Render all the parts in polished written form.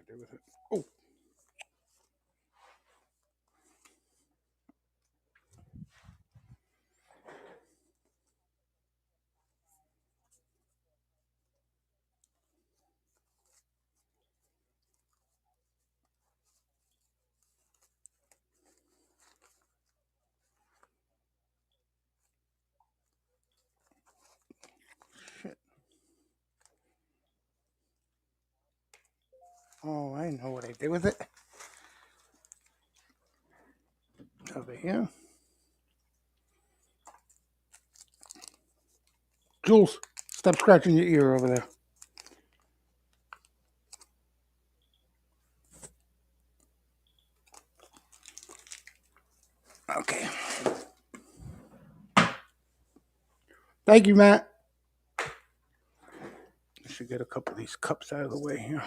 do with it? Oh, shit. Oh, I know what I did with it. Over here. Jules, stop scratching your ear over there. Okay. Thank you, Matt. I should get a couple of these cups out of the way here.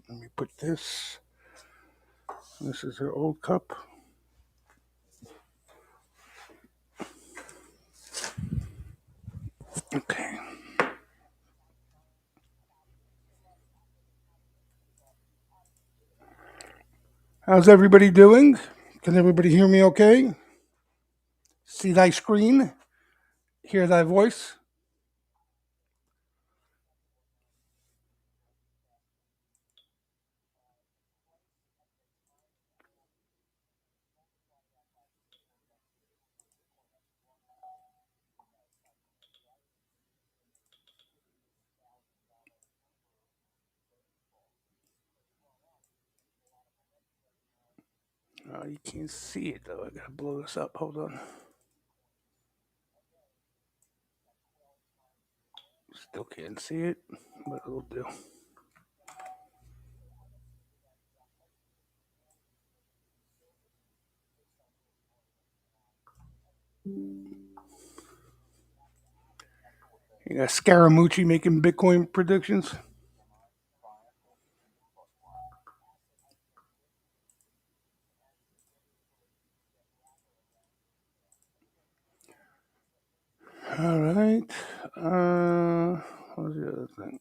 Let me put this. This is her old cup. Okay. How's everybody doing? Can everybody hear me okay? See thy screen? Hear thy voice? Oh, you can't see it though. I gotta blow this up. Hold on. Still can't see it, but it'll do. You got Scaramucci making Bitcoin predictions. All right. What was the other thing?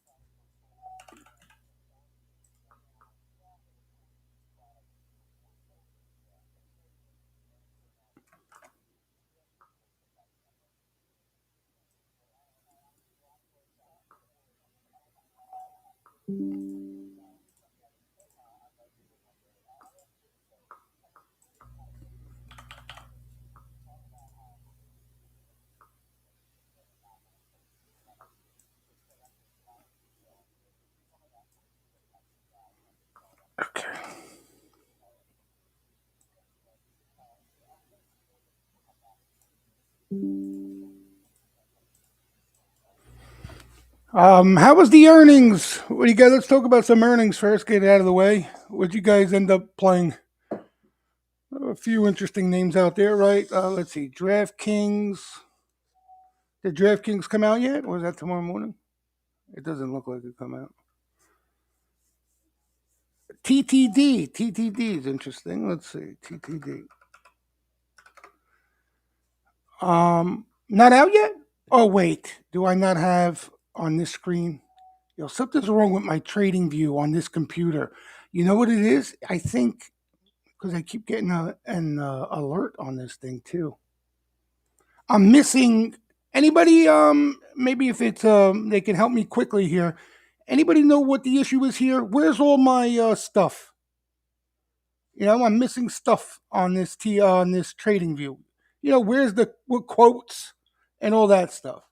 Okay. How was the earnings? What do you guys? Let's talk about some earnings first. Get it out of the way. What you guys end up playing? A few interesting names out there, right? Let's see. DraftKings. Did DraftKings come out yet? Or was that tomorrow morning? It doesn't look like it come out. TTD. TTD is interesting. Let's see. TTD. Not out yet? Oh, wait. Do I not have on this screen? Yo, something's wrong with my trading view on this computer. You know what it is? I think because I keep getting an alert on this thing too. I'm missing anybody. Maybe if it's they can help me quickly here. Anybody know what the issue is here? Where's all my stuff? I'm missing stuff on this trading view. Where's the what quotes and all that stuff?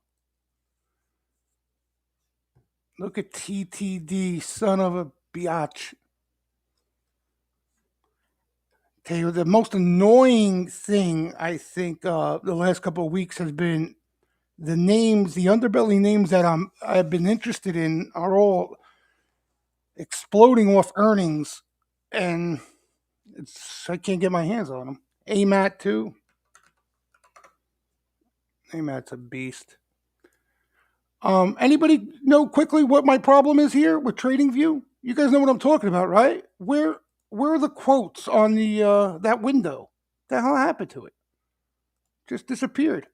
Look at TTD, son of a biatch. Tell you the most annoying thing I think the last couple of weeks has been the names, the underbelly names that I've been interested in are all exploding off earnings, and I can't get my hands on them. AMAT too. AMAT's a beast. Anybody know quickly what my problem is here with TradingView? You guys know what I'm talking about, right? Where are the quotes on the that window? The hell happened to it? Just disappeared.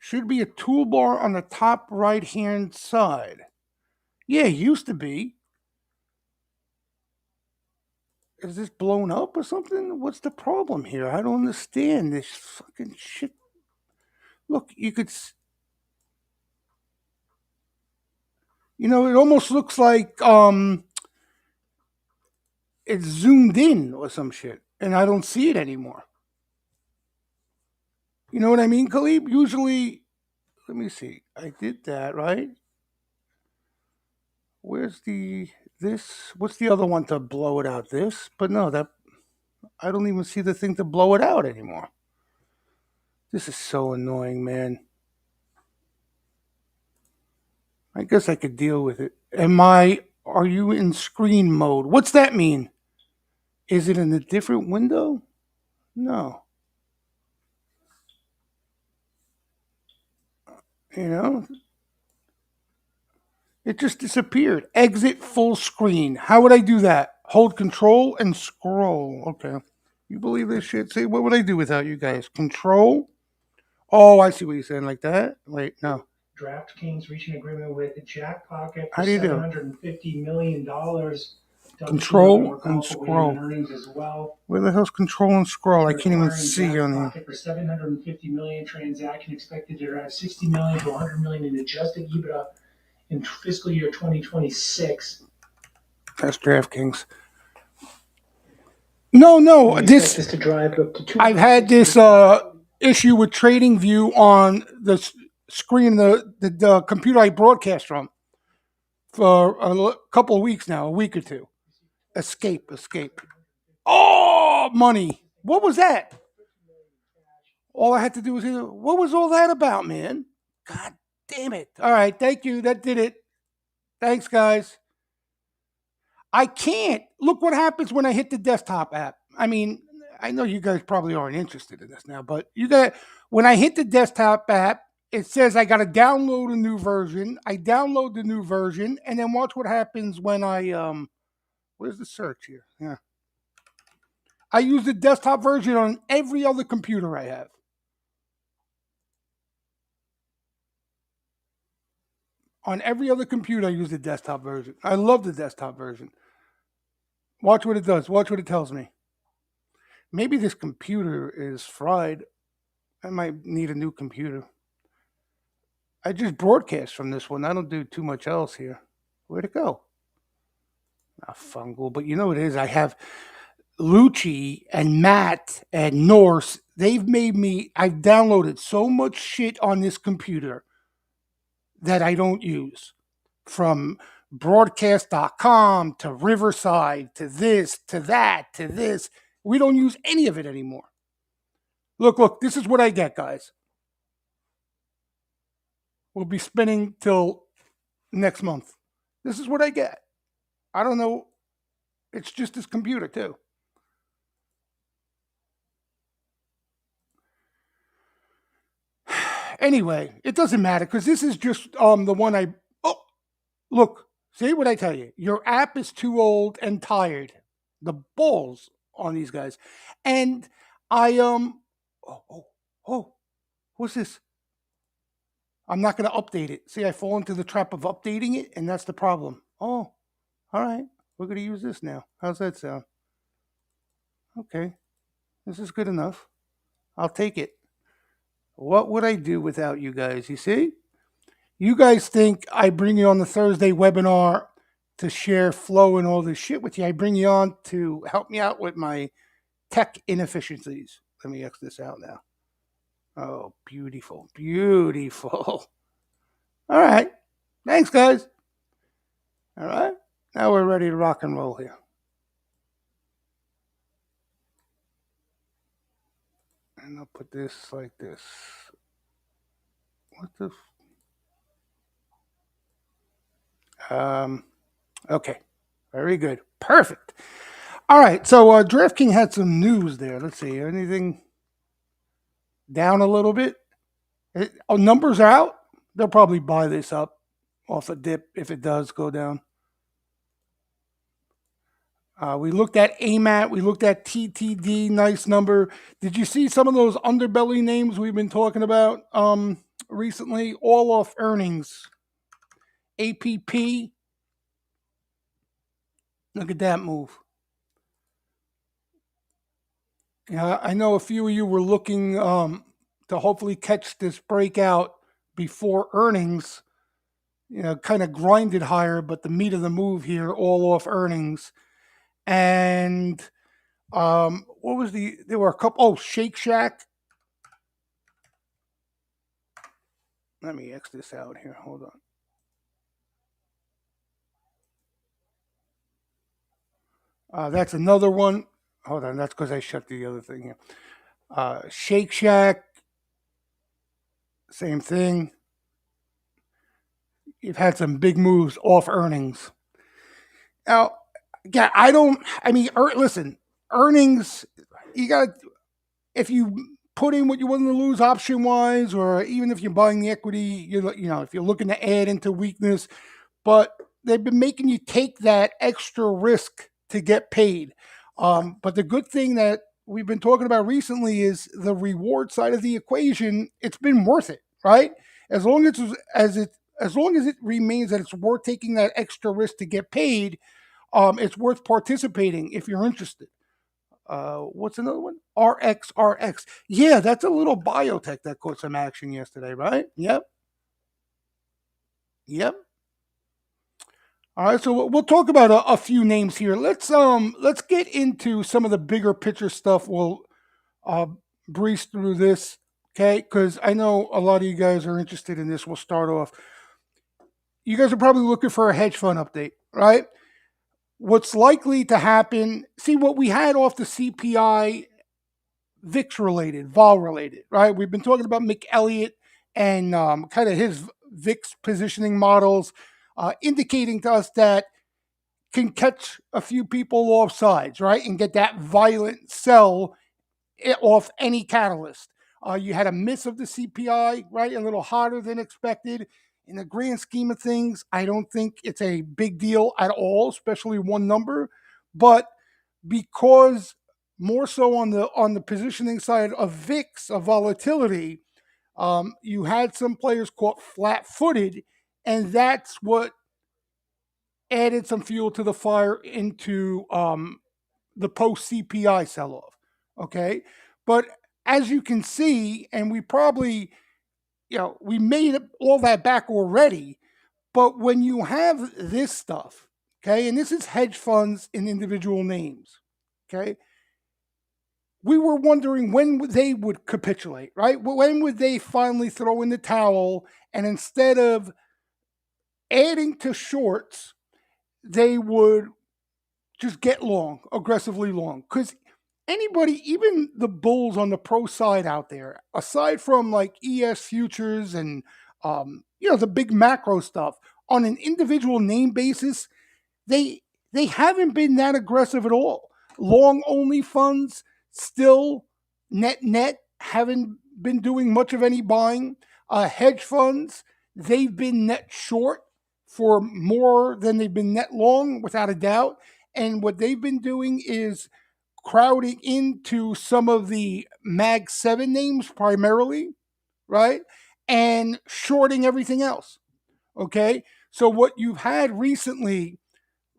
Should be a toolbar on the top right hand side. Yeah, it used to be. Is this blown up or something? What's the problem here? I don't understand this fucking shit. Look, it almost looks like it's zoomed in or some shit, and I don't see it anymore. You know what I mean, Khalib? Usually, let me see. I did that right. Where's the this? What's the other one to blow it out? This, but no, that I don't even see the thing to blow it out anymore. This is so annoying, man. I guess I could deal with it. Are you in screen mode? What's that mean? Is it in a different window? No. You know, it just disappeared. Exit full screen. How would I do that? Hold control and scroll. Okay. You believe this shit? See, what would I do without you guys? Control? Oh, I see what you're saying. Like that? Wait, no. DraftKings reaching agreement with Jack Pocket for $750 million. Control and scroll. As well. Where the hell's control and scroll? I can't even see on here. For $750 million transaction expected to drive $60 million to $100 million in adjusted EBITDA in fiscal year 2026. That's DraftKings. No. This to drive up to I've had this issue with TradingView on the screen, the computer I broadcast from for a couple of weeks now, a week or two. Escape. Oh, money. What was that? All I had to do was, what was all that about, man? God damn it. All right, thank you. That did it. Thanks, guys. I can't. Look what happens when I hit the desktop app. I mean, I know you guys probably aren't interested in this now, but when I hit the desktop app, it says I got to download a new version. I download the new version, and then watch what happens when I where's the search here? Yeah. I use the desktop version on every other computer I have. On every other computer, I use the desktop version. I love the desktop version. Watch what it does. Watch what it tells me. Maybe this computer is fried. I might need a new computer. I just broadcast from this one. I don't do too much else here. Where'd it go? Not fungal, but you know what it is? I have Lucci and Matt and Norse. I've downloaded so much shit on this computer that I don't use. From broadcast.com to Riverside to this to that to this. We don't use any of it anymore. Look, this is what I get, guys. We'll be spinning till next month. This is what I get. I don't know. It's just this computer, too. Anyway, it doesn't matter because this is just the one I. Oh, look. See what I tell you? Your app is too old and tired. The balls on these guys. And I what's this? I'm not going to update it. See, I fall into the trap of updating it, and that's the problem. Oh, all right. We're going to use this now. How's that sound? Okay. This is good enough. I'll take it. What would I do without you guys? You see? You guys think I bring you on the Thursday webinar to share flow and all this shit with you. I bring you on to help me out with my tech inefficiencies. Let me X this out now. Oh, beautiful. Beautiful. All right. Thanks, guys. All right. Now we're ready to rock and roll here. And I'll put this like this. What the? Okay. Very good. Perfect. All right. So DraftKings had some news there. Let's see. Anything down a little bit? Numbers are out. They'll probably buy this up off a dip if it does go down. We looked at AMAT. We looked at TTD. Nice number. Did you see some of those underbelly names we've been talking about recently? All off earnings. APP. Look at that move. Yeah, I know a few of you were looking to hopefully catch this breakout before earnings. Kind of grinded higher, but the meat of the move here, all off earnings. And what was there were a couple, oh, Shake Shack. Let me X this out here. Hold on. That's another one. Hold on. That's because I shut the other thing here. Shake Shack, same thing. You've had some big moves off earnings. Now, yeah, I don't. I mean, listen, earnings. You got if you put in what you want to lose option wise, or even if you're buying the equity, if you're looking to add into weakness, but they've been making you take that extra risk to get paid. But the good thing that we've been talking about recently is the reward side of the equation. It's been worth it, right? As long as long as it remains that it's worth taking that extra risk to get paid, it's worth participating if you're interested. What's another one? RXRX. Yeah, that's a little biotech that caught some action yesterday, right? Yep. Yep. All right, so we'll talk about a few names here. Let's get into some of the bigger picture stuff. We'll uh, breeze through this, okay? Because I know a lot of you guys are interested in this. We'll start off. You guys are probably looking for a hedge fund update, right? What's likely to happen? See what we had off the CPI, VIX related, vol related, right? We've been talking about Mick Elliott and kind of his VIX positioning models, indicating to us that can catch a few people off sides, right? And get that violent sell off any catalyst. You had a miss of the CPI, right? A little hotter than expected. In the grand scheme of things, I don't think it's a big deal at all, especially one number. But because more so on the positioning side of VIX of volatility, you had some players caught flat-footed, and that's what added some fuel to the fire into the post CPI sell off. Okay. But as you can see, and we probably, we made all that back already. But when you have this stuff, okay, and this is hedge funds in individual names, okay, we were wondering when they would capitulate, right? When would they finally throw in the towel and instead of adding to shorts, they would just get long, aggressively long. Because anybody, even the bulls on the pro side out there, aside from like ES futures and the big macro stuff, on an individual name basis, they they haven't been that aggressive at all. Long only funds still net haven't been doing much of any buying. Hedge funds, they've been net short for more than they've been net long, without a doubt. And what they've been doing is crowding into some of the Mag 7 names primarily, right? And shorting everything else. Okay. So, what you've had recently,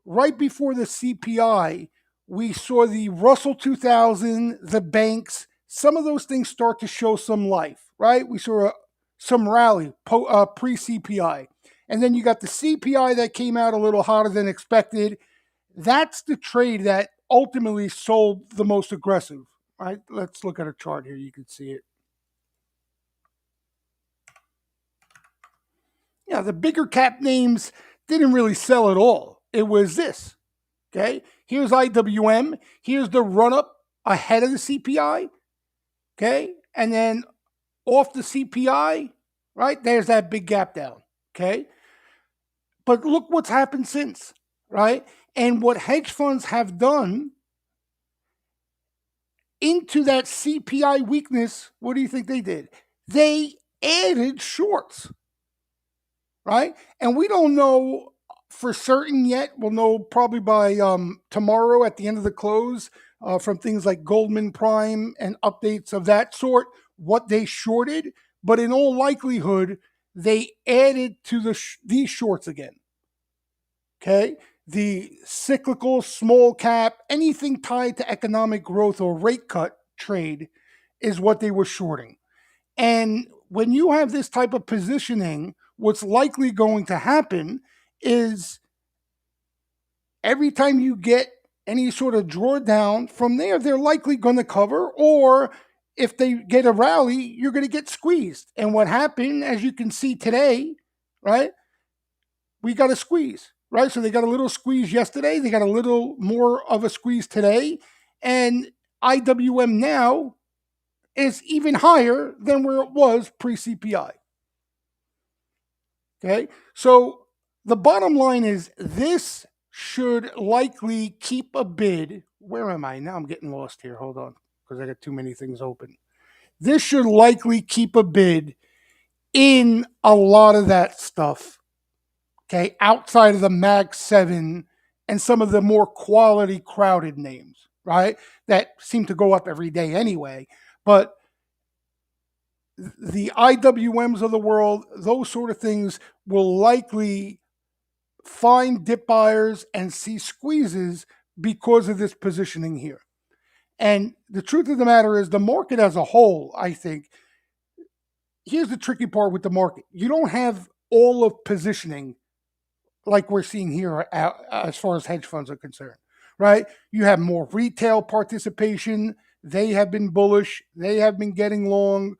right before the CPI, we saw the Russell 2000, the banks, some of those things start to show some life, right? We saw some rally pre CPI. And then you got the CPI that came out a little hotter than expected. That's the trade that ultimately sold the most aggressive. Right? Let's look at a chart here. You can see it. Yeah, the bigger cap names didn't really sell at all. It was this. Okay. Here's IWM. Here's the run up ahead of the CPI. Okay. And then off the CPI, right? There's that big gap down. Okay. But look what's happened since, right? And what hedge funds have done into that CPI weakness, what do you think they did? They added shorts, right? And we don't know for certain yet. We'll know probably by tomorrow at the end of the close from things like Goldman Prime and updates of that sort, what they shorted. But in all likelihood, they added to these shorts again. Okay. The cyclical, small cap, anything tied to economic growth or rate cut trade is what they were shorting. And when you have this type of positioning, what's likely going to happen is every time you get any sort of drawdown from there, they're likely going to cover, or if they get a rally, you're going to get squeezed. And what happened, as you can see today, right? We got a squeeze, right? So they got a little squeeze yesterday. They got a little more of a squeeze today. And IWM now is even higher than where it was pre CPI. Okay. So the bottom line is this should likely keep a bid. Where am I? Now I'm getting lost here. Hold on, because I got too many things open. This should likely keep a bid in a lot of that stuff. Okay. Outside of the Mag 7 and some of the more quality crowded names, right? That seem to go up every day anyway. But the IWMs of the world, those sort of things will likely find dip buyers and see squeezes because of this positioning here. And the truth of the matter is, the market as a whole, I think, here's the tricky part with the market. You don't have all of positioning like we're seeing here as far as hedge funds are concerned, right? You have more retail participation. They have been bullish. They have been getting long.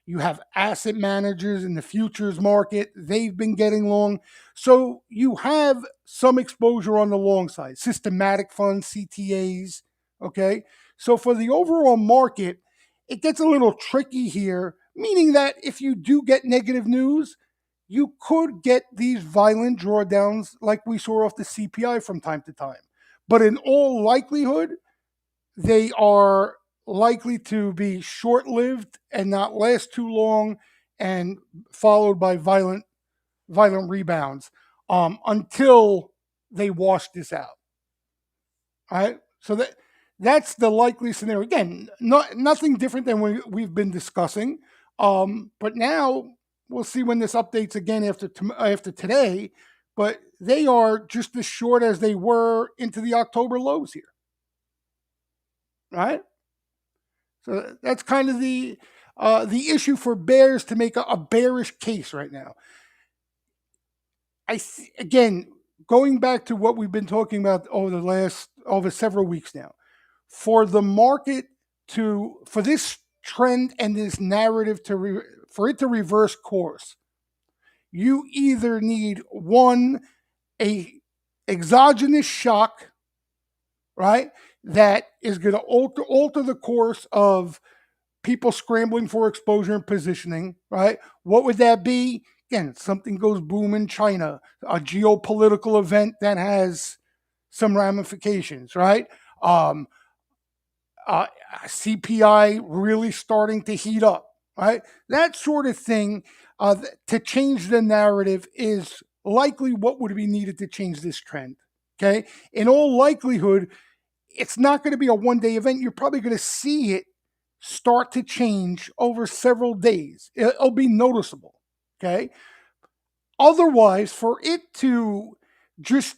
You have asset managers in the futures market. They've been getting long. So you have some exposure on the long side, systematic funds, CTAs. Okay. So for the overall market, it gets a little tricky here, meaning that if you do get negative news, you could get these violent drawdowns like we saw off the CPI from time to time. But in all likelihood, they are likely to be short lived and not last too long, and followed by violent rebounds until they wash this out. All right. So that's the likely scenario. Again, nothing different than we've been discussing. But now we'll see when this updates again after today. But they are just as short as they were into the October lows here. Right. So that's kind of the issue for bears to make a bearish case right now. Again, going back to what we've been talking about over several weeks now, for the market for this trend and this narrative for it to reverse course, you either need a exogenous shock, right, that is going to alter the course of people scrambling for exposure and positioning, right? What would that be? Again, something goes boom in China, a geopolitical event that has some ramifications, right? CPI really starting to heat up, right? That sort of thing to change the narrative is likely what would be needed to change this trend. Okay. In all likelihood, it's not going to be a one-day event. You're probably going to see it start to change over several days. It'll be noticeable. Okay. Otherwise, for it to just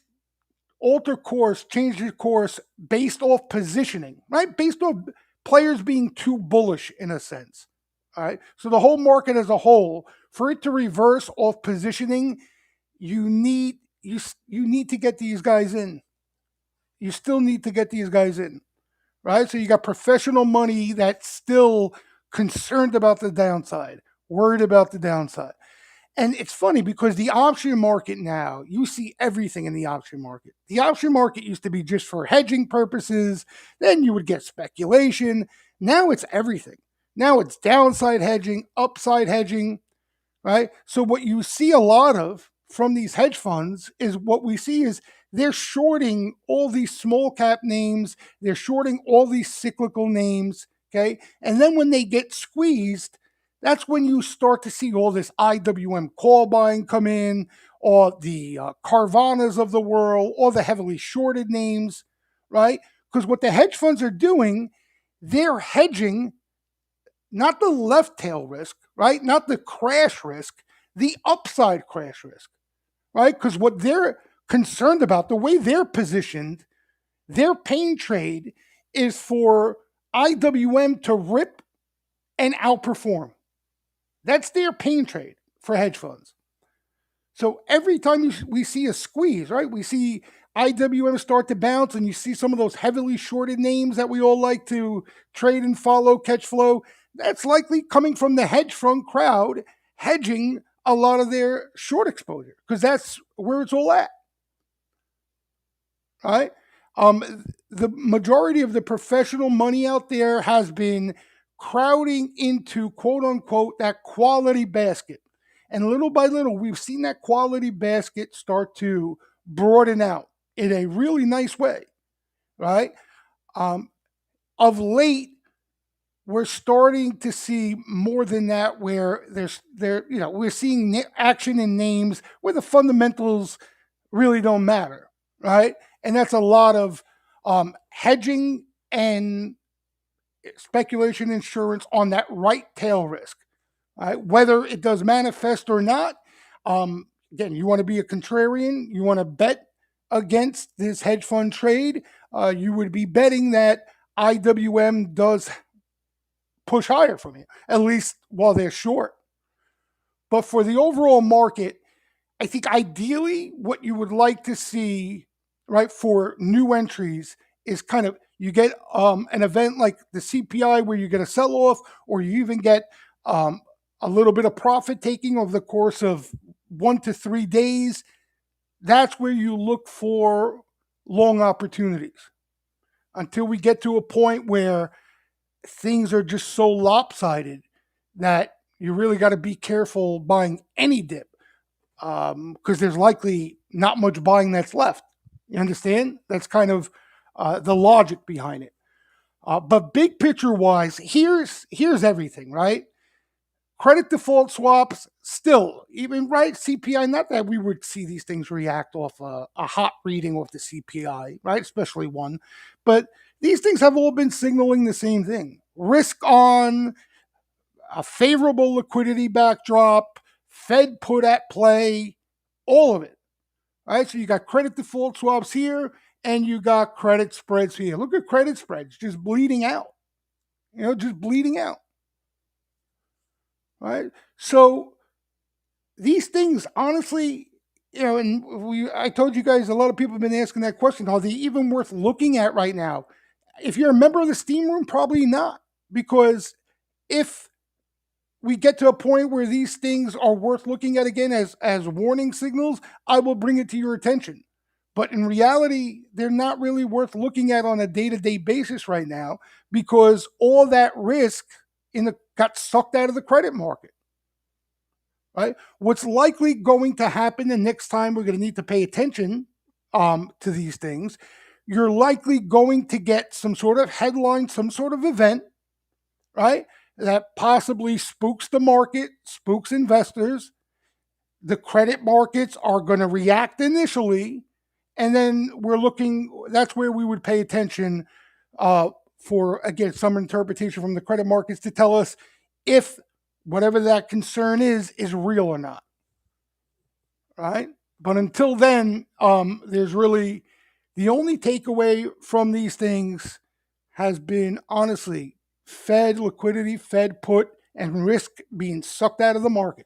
alter course, change the course based off positioning, right? Based off players being too bullish in a sense. All right. So the whole market as a whole, for it to reverse off positioning, you need to get these guys in. You still need to get these guys in. Right? So you got professional money that's still concerned about the downside, worried about the downside. And it's funny because the option market now, you see everything in the option market. The option market used to be just for hedging purposes. Then you would get speculation. Now it's everything. Now it's downside hedging, upside hedging, right? So what you see a lot of from these hedge funds is they're shorting all these small cap names. They're shorting all these cyclical names. Okay. And then when they get squeezed, that's when you start to see all this IWM call buying come in, or the Carvanas of the world, or the heavily shorted names, right? Because what the hedge funds are doing, they're hedging not the left tail risk, right? Not the crash risk, the upside crash risk, right? Because what they're concerned about, the way they're positioned, their pain trade is for IWM to rip and outperform. That's their pain trade for hedge funds. So every time we see a squeeze, right? We see IWM start to bounce, and you see some of those heavily shorted names that we all like to trade and follow, catch flow. That's likely coming from the hedge fund crowd hedging a lot of their short exposure because that's where it's all at, right? The majority of the professional money out there has been crowding into quote unquote that quality basket. And little by little, we've seen that quality basket start to broaden out in a really nice way, right? Um, of late, we're starting to see more than that where we're seeing action in names where the fundamentals really don't matter, right? And that's a lot of hedging and speculation insurance on that right tail risk, right? Whether it does manifest or not. Again, you want to be a contrarian, you want to bet against this hedge fund trade, you would be betting that IWM does push higher from you, at least while they're short. But for the overall market, I think ideally what you would like to see, right, for new entries is kind of you get an event like the CPI where you get a sell off, or you even get a little bit of profit taking over the course of 1 to 3 days. That's where you look for long opportunities until we get to a point where things are just so lopsided that you really got to be careful buying any dip because there's likely not much buying that's left. You understand? That's kind of the logic behind it. But big picture wise, here's everything, right? Credit default swaps still, even right CPI. Not that we would see these things react off a hot reading of the CPI, right? Especially one, but these things have all been signaling the same thing: risk on, a favorable liquidity backdrop, Fed put at play, all of it. Right? So you got credit default swaps here and you got credit spreads here. Look at credit spreads just bleeding out. Just bleeding out. Right? So these things, honestly, and I told you guys a lot of people have been asking that question. Are they even worth looking at right now? If you're a member of the Steamroom, probably not. Because if we get to a point where these things are worth looking at again as warning signals, I will bring it to your attention. But in reality, they're not really worth looking at on a day-to-day basis right now because all that risk got sucked out of the credit market. Right? What's likely going to happen the next time we're going to need to pay attention to these things, you're likely going to get some sort of headline, some sort of event, right? That possibly spooks the market, spooks investors. The credit markets are going to react initially, and then that's where we would pay attention for, again, some interpretation from the credit markets to tell us if whatever that concern is real or not, right? But until then, there's really the only takeaway from these things has been, honestly, Fed liquidity, Fed put, and risk being sucked out of the market.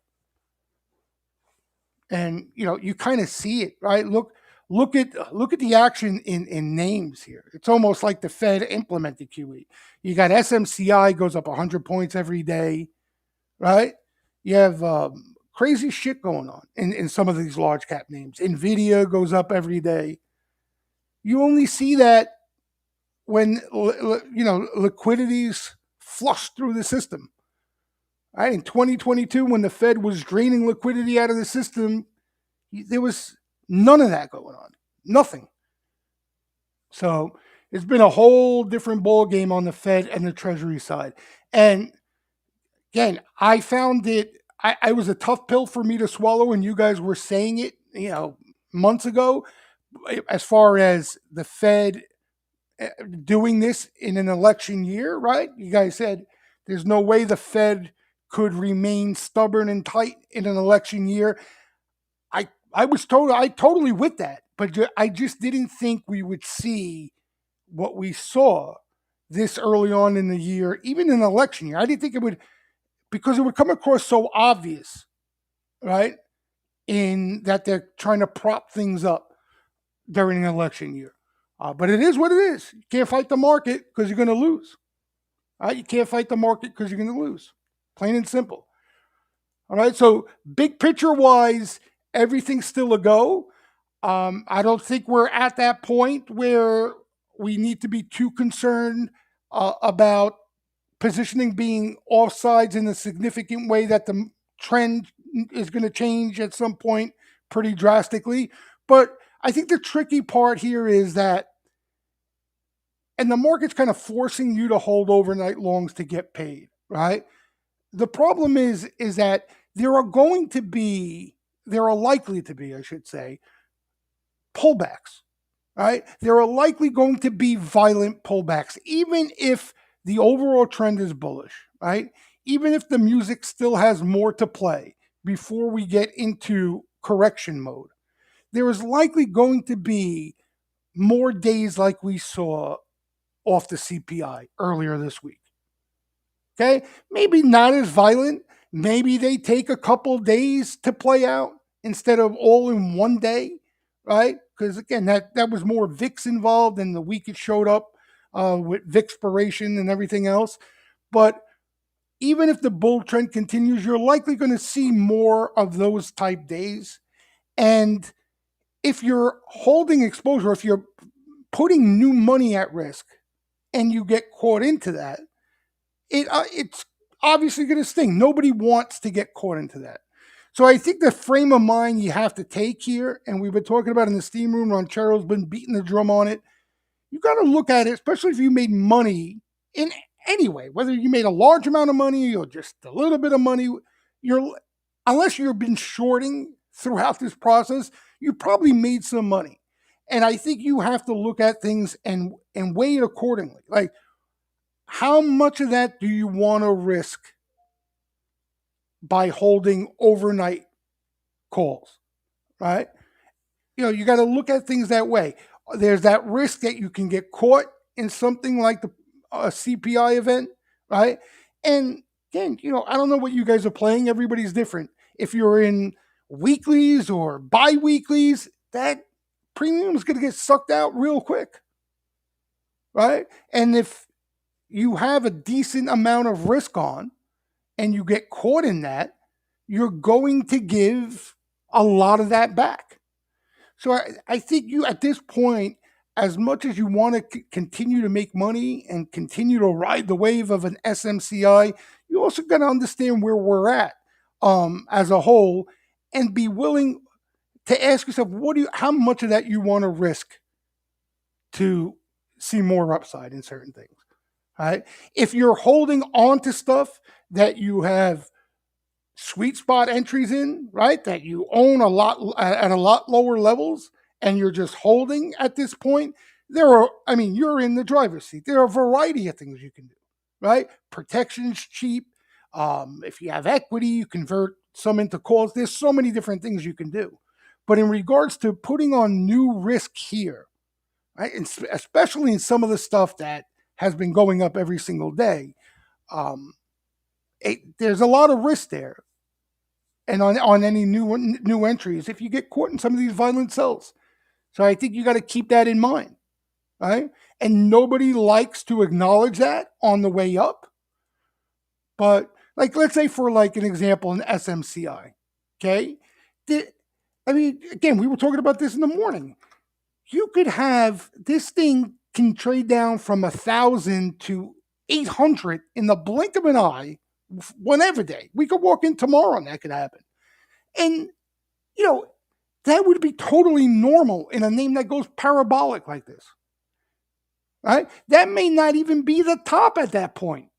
And you kind of see it, right? Look at the action in names here. It's almost like the Fed implemented QE. You got SMCI goes up 100 points every day, right? You have crazy shit going on in some of these large cap names. Nvidia goes up every day. You only see that when liquidities flush through the system. Right? In 2022, when the Fed was draining liquidity out of the system, there was none of that going on. Nothing. So it's been a whole different ball game on the Fed and the Treasury side. And again, I found I was a tough pill for me to swallow, and you guys were saying it, months ago, as far as the Fed doing this in an election year, right? You guys said there's no way the Fed could remain stubborn and tight in an election year. I totally with that, but I just didn't think we would see what we saw this early on in the year, even in an election year. I didn't think it would, because it would come across so obvious, right? In that they're trying to prop things up during an election year. But it is what it is. You can't fight the market because you're going to lose. Right? You can't fight the market because you're going to lose. Plain and simple. All right. So big picture wise, everything's still a go. I don't think we're at that point where we need to be too concerned about positioning being offsides in a significant way that the trend is going to change at some point pretty drastically. But I think the tricky part here is that, and the market's kind of forcing you to hold overnight longs to get paid, right? The problem is that there are going to be, there are likely to be, I should say, pullbacks, right? There are likely going to be violent pullbacks, even if the overall trend is bullish, right? Even if the music still has more to play before we get into correction mode, there is likely going to be more days like we saw off the CPI earlier this week. Okay, maybe not as violent. Maybe they take a couple days to play out instead of all in one day, right? Because again, that was more VIX involved, and the week it showed up with VIXpiration and everything else. But even if the bull trend continues, you're likely going to see more of those type days. And if you're holding exposure, if you're putting new money at risk, and you get caught into that, it's obviously going to sting. Nobody wants to get caught into that. So I think the frame of mind you have to take here, and we've been talking about in the steam room, Ronchero's been beating the drum on it. You got to look at it, especially if you made money in any way, whether you made a large amount of money or just a little bit of money. You're, unless you've been shorting throughout this process, you probably made some money. And I think you have to look at things and weigh it accordingly. Like, how much of that do you want to risk by holding overnight calls, right? You know, you got to look at things that way. There's that risk that you can get caught in something like the CPI event, right? And again, you know, I don't know what you guys are playing. Everybody's different. If you're in weeklies or bi-weeklies, that premium is going to get sucked out real quick, right? And if you have a decent amount of risk on and you get caught in that, you're going to give a lot of that back. So I think you, at this point, as much as you want to continue to make money and continue to ride the wave of an SMCI, you also got to understand where we're at as a whole, and be willing to ask yourself, how much of that you want to risk to see more upside in certain things. Right? If you're holding on to stuff that you have sweet spot entries in, right, that you own a lot at a lot lower levels, and you're just holding at this point, you're in the driver's seat. There are a variety of things you can do, right? Protection's cheap. If you have equity, you convert some into calls. There's so many different things you can do. But in regards to putting on new risk here, right, and especially in some of the stuff that has been going up every single day, there's a lot of risk there. And on any new entries, if you get caught in some of these violent sells. So I think you got to keep that in mind, right? And nobody likes to acknowledge that on the way up. But like, let's say for like an example, an SMCI, okay? Again, we were talking about this in the morning. You could have this thing can trade down from 1,000 to 800 in the blink of an eye, whenever day. We could walk in tomorrow and that could happen. And, you know, that would be totally normal in a name that goes parabolic like this, right? That may not even be the top at that point,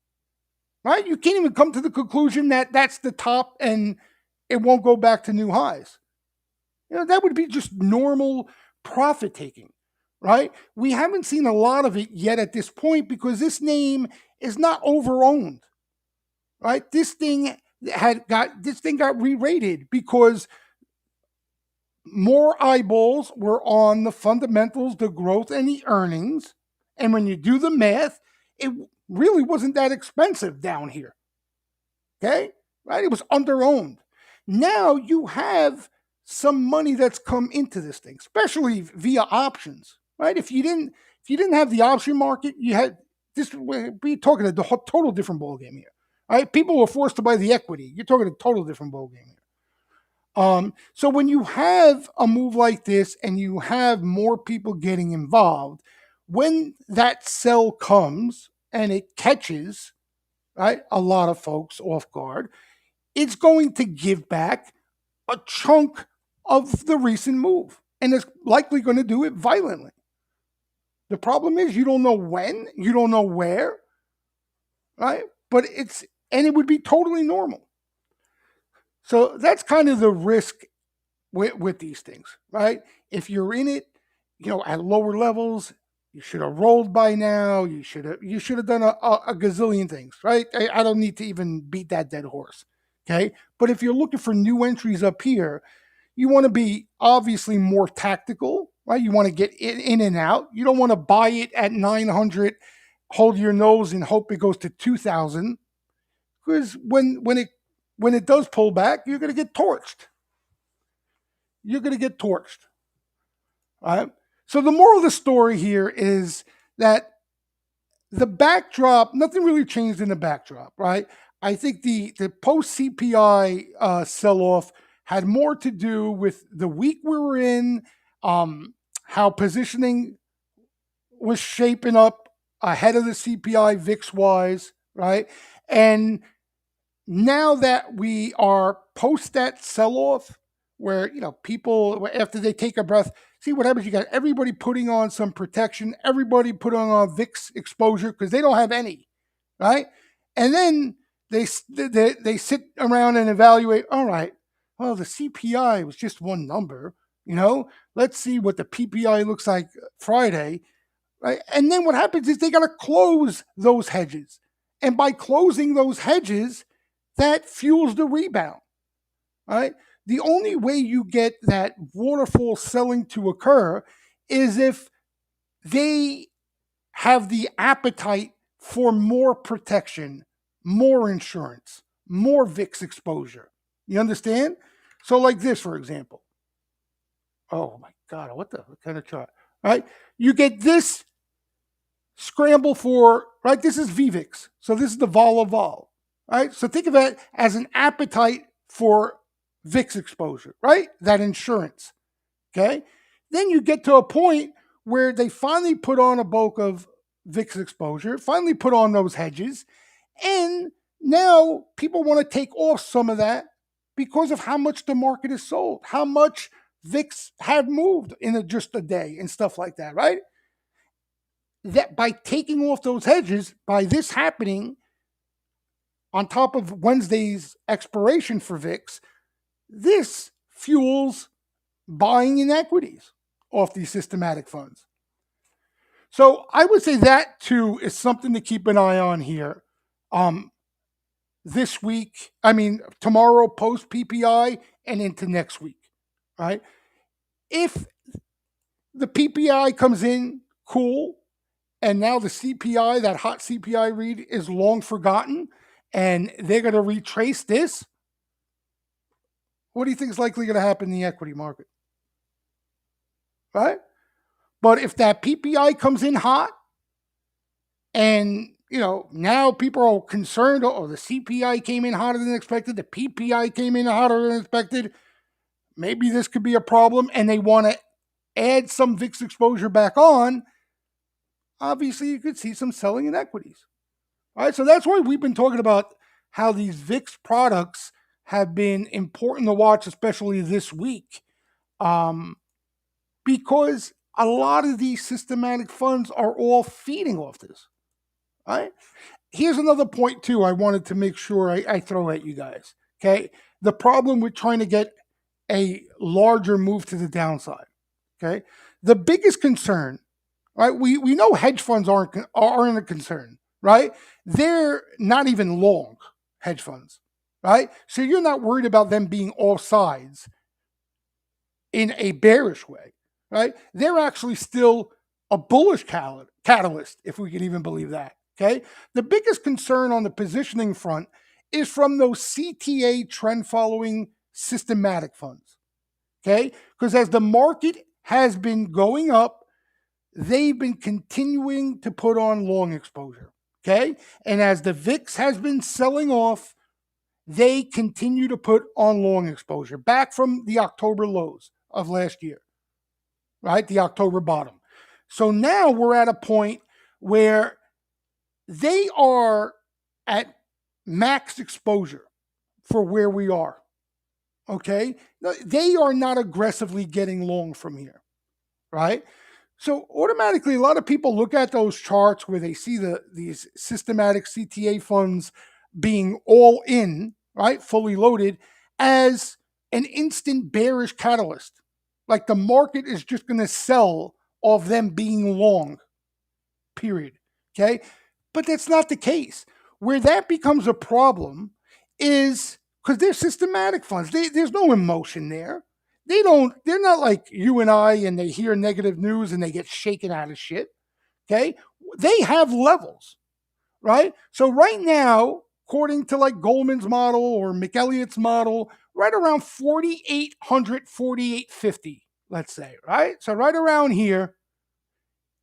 right? You can't even come to the conclusion that that's the top and it won't go back to new highs. You know, that would be just normal profit taking, right? We haven't seen a lot of it yet at this point because this name is not over-owned, right? This thing got re-rated because more eyeballs were on the fundamentals, the growth, and the earnings. And when you do the math, it really wasn't that expensive down here. Okay, right? It was under owned. Now you have some money that's come into this thing, especially via options, right? If you didn't have the option market, you had this. We'd be talking a total different ball game here. Right? People were forced to buy the equity. You're talking a total different ball game here. So when you have a move like this and you have more people getting involved, when that sell comes and it catches, right, a lot of folks off guard, it's going to give back a chunk of the recent move, and it's likely going to do it violently. The problem is you don't know when, you don't know where, right? But it would be totally normal. So that's kind of the risk with these things, right? If you're in it, at lower levels, you should have rolled by now. You should have done a gazillion things, right? I don't need to even beat that dead horse. Okay. But if you're looking for new entries up here, you want to be obviously more tactical, right? You want to get in and out. You don't want to buy it at 900, hold your nose and hope it goes to 2000, because when it does pull back, you're going to get torched. You're going to get torched. All right. So the moral of the story here is that the backdrop, nothing really changed in the backdrop, right? I think the post CPI sell off had more to do with the week we were in, how positioning was shaping up ahead of the CPI VIX wise, right? And now that we are post that sell off, where people, after they take a breath, see what happens. You got everybody putting on some protection, everybody putting on VIX exposure because they don't have any, right? And then they sit around and evaluate. All right, well, the CPI was just one number. Let's see what the PPI looks like Friday, right? And then what happens is they got to close those hedges, and by closing those hedges, that fuels the rebound, right? The only way you get that waterfall selling to occur is if they have the appetite for more protection, more insurance, more VIX exposure. You understand? So, like this, for example. Oh my God, what kind of chart? Right? You get this scramble for, right? This is VVIX. So, this is the vol of vol. Right? So, think of it as an appetite for VIX exposure, right? That insurance. Okay. Then you get to a point where they finally put on a bulk of VIX exposure, finally put on those hedges, and now people want to take off some of that because of how much the market is sold, how much VIX have moved in just a day and stuff like that, right? That by taking off those hedges, by this happening on top of Wednesday's expiration for VIX, this fuels buying in equities off these systematic funds. So I would say that too is something to keep an eye on here. This week, tomorrow post PPI and into next week, right? If the PPI comes in, cool, and now the CPI, that hot CPI read, is long forgotten, and they're going to retrace this, what do you think is likely going to happen in the equity market? Right? But if that PPI comes in hot and, now people are concerned, oh, the CPI came in hotter than expected, the PPI came in hotter than expected, maybe this could be a problem, and they want to add some VIX exposure back on, obviously you could see some selling in equities. All right, so that's why we've been talking about how these VIX products have been important to watch, especially this week, because a lot of these systematic funds are all feeding off this. Right? Here's another point, too, I wanted to make sure I throw at you guys. Okay. The problem with trying to get a larger move to the downside. Okay. The biggest concern, right? We know hedge funds aren't a concern, right? They're not even long hedge funds, right? So you're not worried about them being all sides in a bearish way, right? They're actually still a bullish catalyst, if we can even believe that, Okay. The biggest concern on the positioning front is from those CTA trend following systematic funds. Okay. Because as the market has been going up, they've been continuing to put on long exposure. Okay. And as the VIX has been selling off, they continue to put on long exposure back from the October lows of last year, right? The October bottom. So now we're at a point where they are at max exposure for where we are. Okay. They are not aggressively getting long from here, right? So automatically, a lot of people look at those charts where they see these systematic CTA funds being all in, right, fully loaded, as an instant bearish catalyst. Like the market is just going to sell off them being long, period. Okay. But that's not the case. Where that becomes a problem is because they're systematic funds. There's no emotion there. They're not like you and I and they hear negative news and they get shaken out of shit. Okay. They have levels, right? So right now, according to like Goldman's model or McElliott's model, right around 4,800, 4,850, let's say, right? So right around here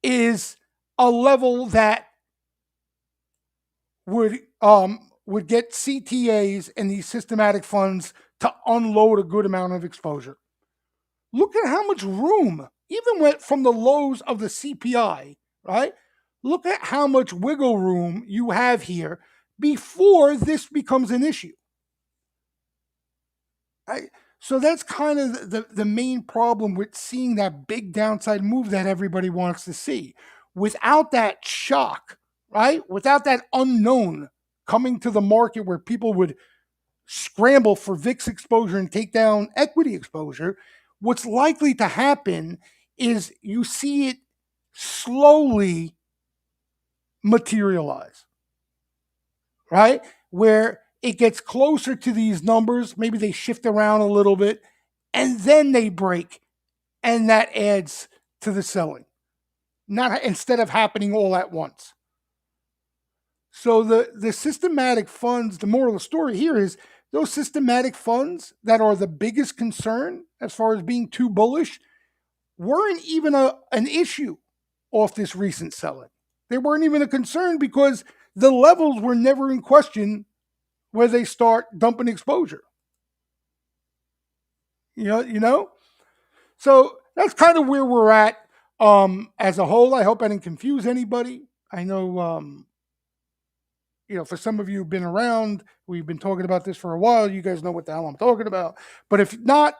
is a level that would get CTAs and these systematic funds to unload a good amount of exposure. Look at how much room, even went from the lows of the CPI, right? Look at how much wiggle room you have here before this becomes an issue. Right? So that's kind of the main problem with seeing that big downside move that everybody wants to see. Without that shock, right? Without that unknown coming to the market where people would scramble for VIX exposure and take down equity exposure, what's likely to happen is you see it slowly materialize, right? Where it gets closer to these numbers, maybe they shift around a little bit, and then they break, and that adds to the selling, not instead of happening all at once. So the systematic funds, the moral of the story here is those systematic funds that are the biggest concern as far as being too bullish weren't even an issue off this recent selling. They weren't even a concern because the levels were never in question where they start dumping exposure. You know. So that's kind of where we're at as a whole. I hope I didn't confuse anybody. I know for some of you who've been around, we've been talking about this for a while. You guys know what the hell I'm talking about. But if not,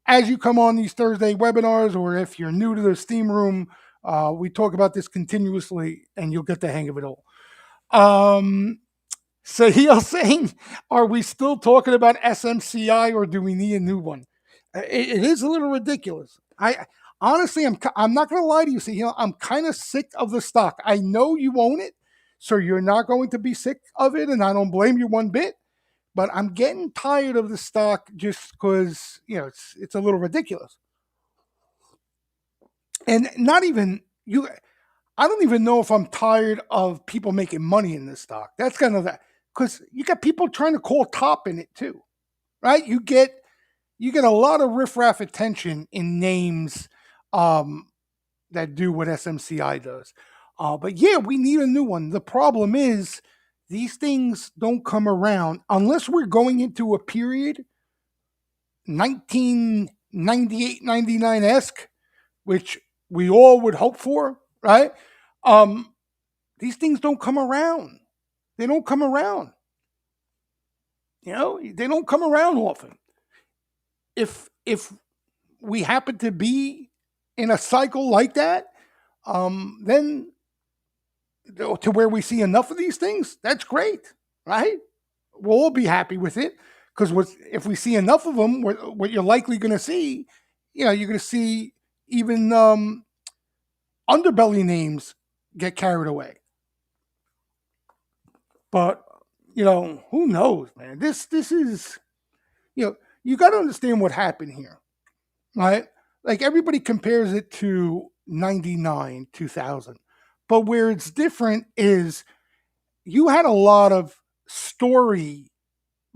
as you come on these Thursday webinars, or if you're new to the Steam Room, we talk about this continuously, and you'll get the hang of it all. So he's saying, are we still talking about SMCI, or do we need a new one? It is a little ridiculous. I honestly, I'm not going to lie to you. See, I'm kind of sick of the stock. I know you own it, so you're not going to be sick of it, and I don't blame you one bit. But I'm getting tired of the stock just because it's a little ridiculous, and not even you. I don't even know if I'm tired of people making money in this stock. That's kind of that, because you got people trying to call top in it too, right? You get a lot of riffraff attention in names that do what SMCI does. But yeah, we need a new one. The problem is these things don't come around unless we're going into a period 1998, 99-esque, which we all would hope for, right? These things don't come around. They don't come around. They don't come around often. If we happen to be in a cycle like that, then to where we see enough of these things, that's great, right? We'll all be happy with it, because if we see enough of them, what you're likely going to see, you're going to see even underbelly names get carried away. But who knows, man? This is you got to understand what happened here, right? Like everybody compares it to 99, 2000. But where it's different is you had a lot of story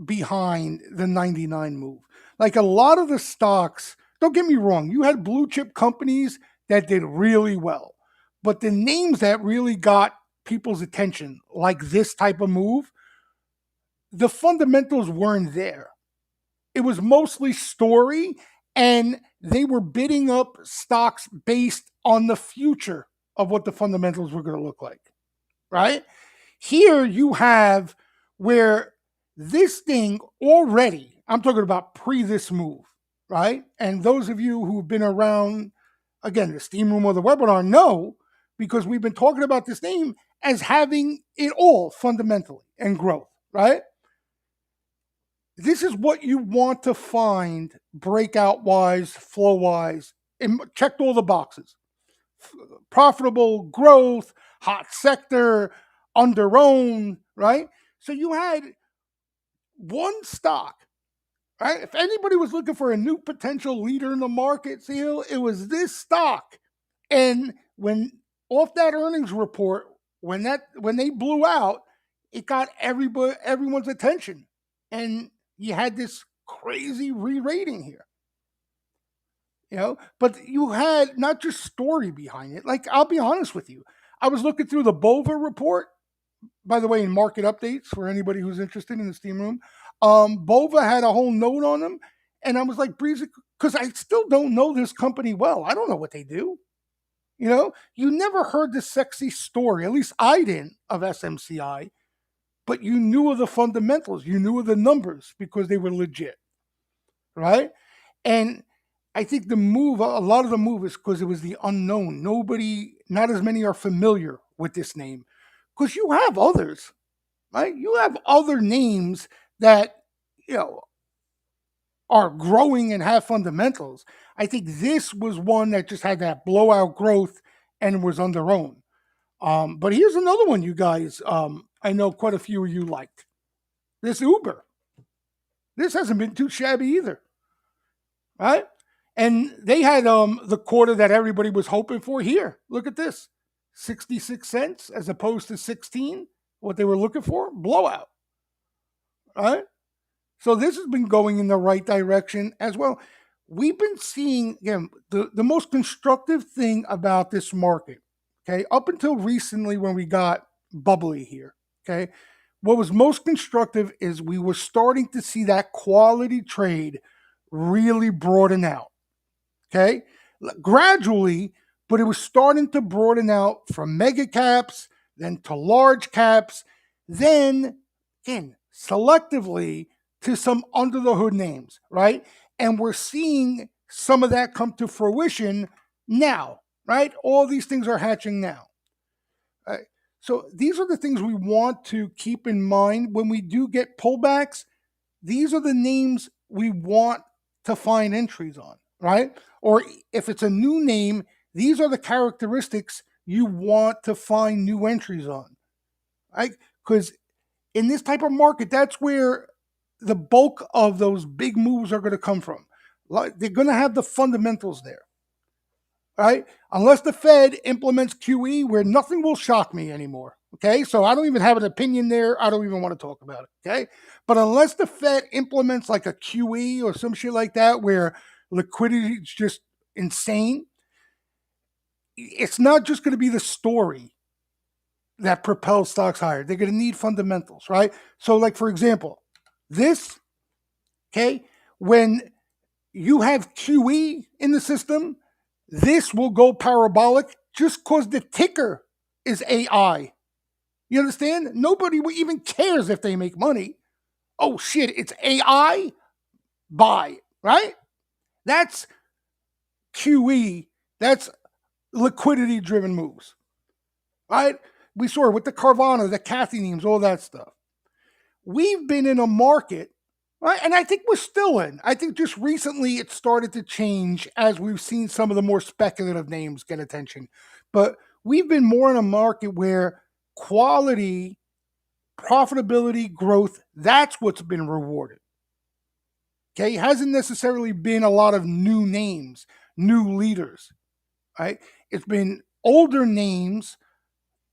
behind the 99 move. Like a lot of the stocks, don't get me wrong, you had blue chip companies that did really well. But the names that really got people's attention, like this type of move, the fundamentals weren't there. It was mostly story, and they were bidding up stocks based on the future of what the fundamentals were going to look like, right? Here you have where this thing already, I'm talking about pre this move, right? And those of you who've been around, again, the Steamroom or the webinar know, because we've been talking about this name as having it all fundamentally and growth, right? This is what you want to find breakout wise, flow wise, and checked all the boxes. Profitable growth, hot sector, under owned, right? So you had one stock, right? If anybody was looking for a new potential leader in the market, Seal, it was this stock. And when off that earnings report, when they blew out, it got everyone's attention. And you had this crazy re-rating here. But you had not just story behind it. Like, I'll be honest with you. I was looking through the Bova report, by the way, in market updates for anybody who's interested in the Steam Room. Bova had a whole note on them, and I was like, Breezy, because I still don't know this company well. I don't know what they do. You never heard the sexy story, at least I didn't, of SMCI, but you knew of the fundamentals. You knew of the numbers because they were legit, right? And I think a lot of the move is because it was the unknown. Not as many are familiar with this name because you have others, right? You have other names that, you know, are growing and have fundamentals. I think this was one that just had that blowout growth and was on their own. But here's another one, you guys. I know quite a few of you liked this Uber. This hasn't been too shabby either, right? And they had the quarter that everybody was hoping for here. Look at this, 66 cents as opposed to 16. What they were looking for, blowout, right? So this has been going in the right direction as well. We've been seeing, again, the most constructive thing about this market, okay, up until recently when we got bubbly here, okay, what was most constructive is we were starting to see that quality trade really broaden out, okay, gradually, but it was starting to broaden out from mega caps, then to large caps, then, again, selectively to some under the hood names, right? And we're seeing some of that come to fruition now, right? All these things are hatching now. Right? So these are the things we want to keep in mind when we do get pullbacks. These are the names we want to find entries on, right? Or if it's a new name, these are the characteristics you want to find new entries on, right? Because in this type of market, that's where the bulk of those big moves are going to come from. Like, they're going to have the fundamentals there, right? Unless the Fed implements QE, where nothing will shock me anymore. Okay, so I don't even have an opinion there. I don't even want to talk about it. Okay, but unless the Fed implements like a QE or some shit like that, where liquidity is just insane, it's not just going to be the story that propels stocks higher. They're going to need fundamentals, right? So, like, for example, this, okay, when you have QE in the system, this will go parabolic just because the ticker is AI. You understand? Nobody even cares if they make money. Oh shit, it's AI, buy, right? That's QE. That's liquidity driven moves, right? We saw it with the Carvana, the Cathy names, all that stuff. We've been in a market, right? And I think we're still in. I think just recently it started to change as we've seen some of the more speculative names get attention. But we've been more in a market where quality, profitability, growth, that's what's been rewarded. Okay, it hasn't necessarily been a lot of new names, new leaders, right? It's been older names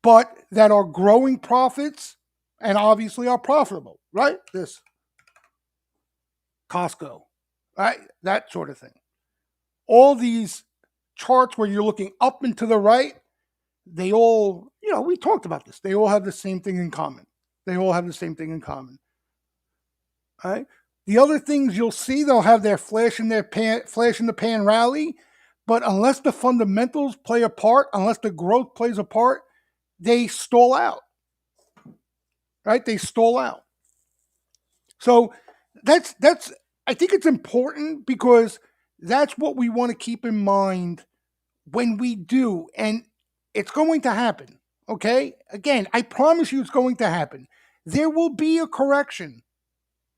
but that are growing profits and obviously are profitable, right? This Costco, right? That sort of thing. All these charts where you're looking up and to the right, they all, we talked about this. They all have the same thing in common. They all have the same thing in common. Right? The other things you'll see, they'll have their flash in the pan rally, but unless the fundamentals play a part, unless the growth plays a part, they stall out. Right? They stall out. So that's I think it's important because that's what we want to keep in mind when we do, and it's going to happen. Okay? Again, I promise you it's going to happen. There will be a correction.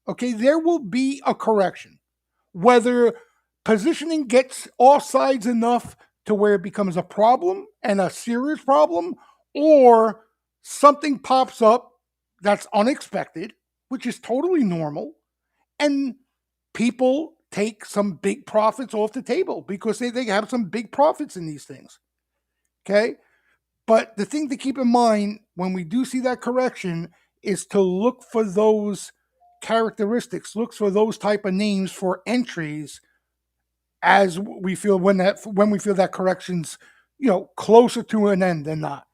Okay, there will be a correction. Whether positioning gets offsides enough to where it becomes a problem and a serious problem, or something pops up that's unexpected, which is totally normal, and people take some big profits off the table because they have some big profits in these things. Okay? But the thing to keep in mind when we do see that correction is to look for those characteristics, look for those type of names for entries as we feel when we feel that correction's closer to an end than not.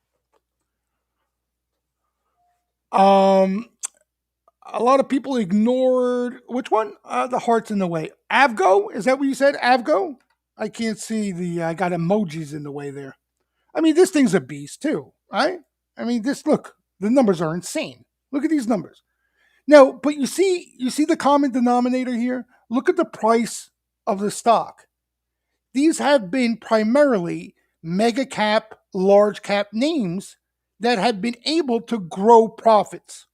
Um, a lot of people ignored which one? The heart's in the way. Avgo, is that what you said? Avgo? I can't see the. I got emojis in the way there. I mean, this thing's a beast too, right? I mean, look, the numbers are insane. Look at these numbers. Now, but you see the common denominator here? Look at the price of the stock. These have been primarily mega cap, large cap names that have been able to grow profits,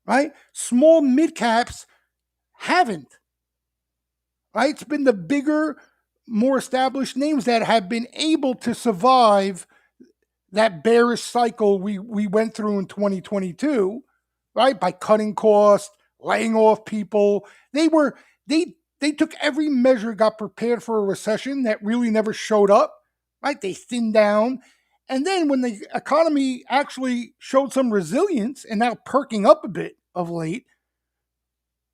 right? Small mid caps haven't, right? It's been the bigger, more established names that have been able to survive that bearish cycle we went through in 2022, right? By cutting costs, laying off people. They took every measure, got prepared for a recession that really never showed up, right? They thinned down. And then when the economy actually showed some resilience and now perking up a bit of late,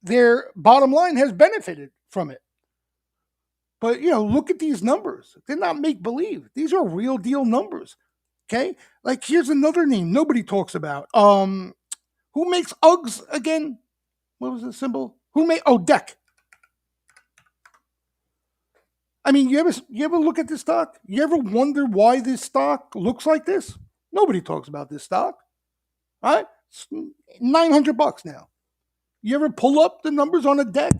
their bottom line has benefited from it. But look at these numbers. They're not make believe. These are real deal numbers. Okay? Like here's another name nobody talks about. Who makes Uggs again? What was the symbol? Who made Deck. I mean, you ever look at this stock? You ever wonder why this stock looks like this? Nobody talks about this stock. Right? It's $900 now. You ever pull up the numbers on a deck?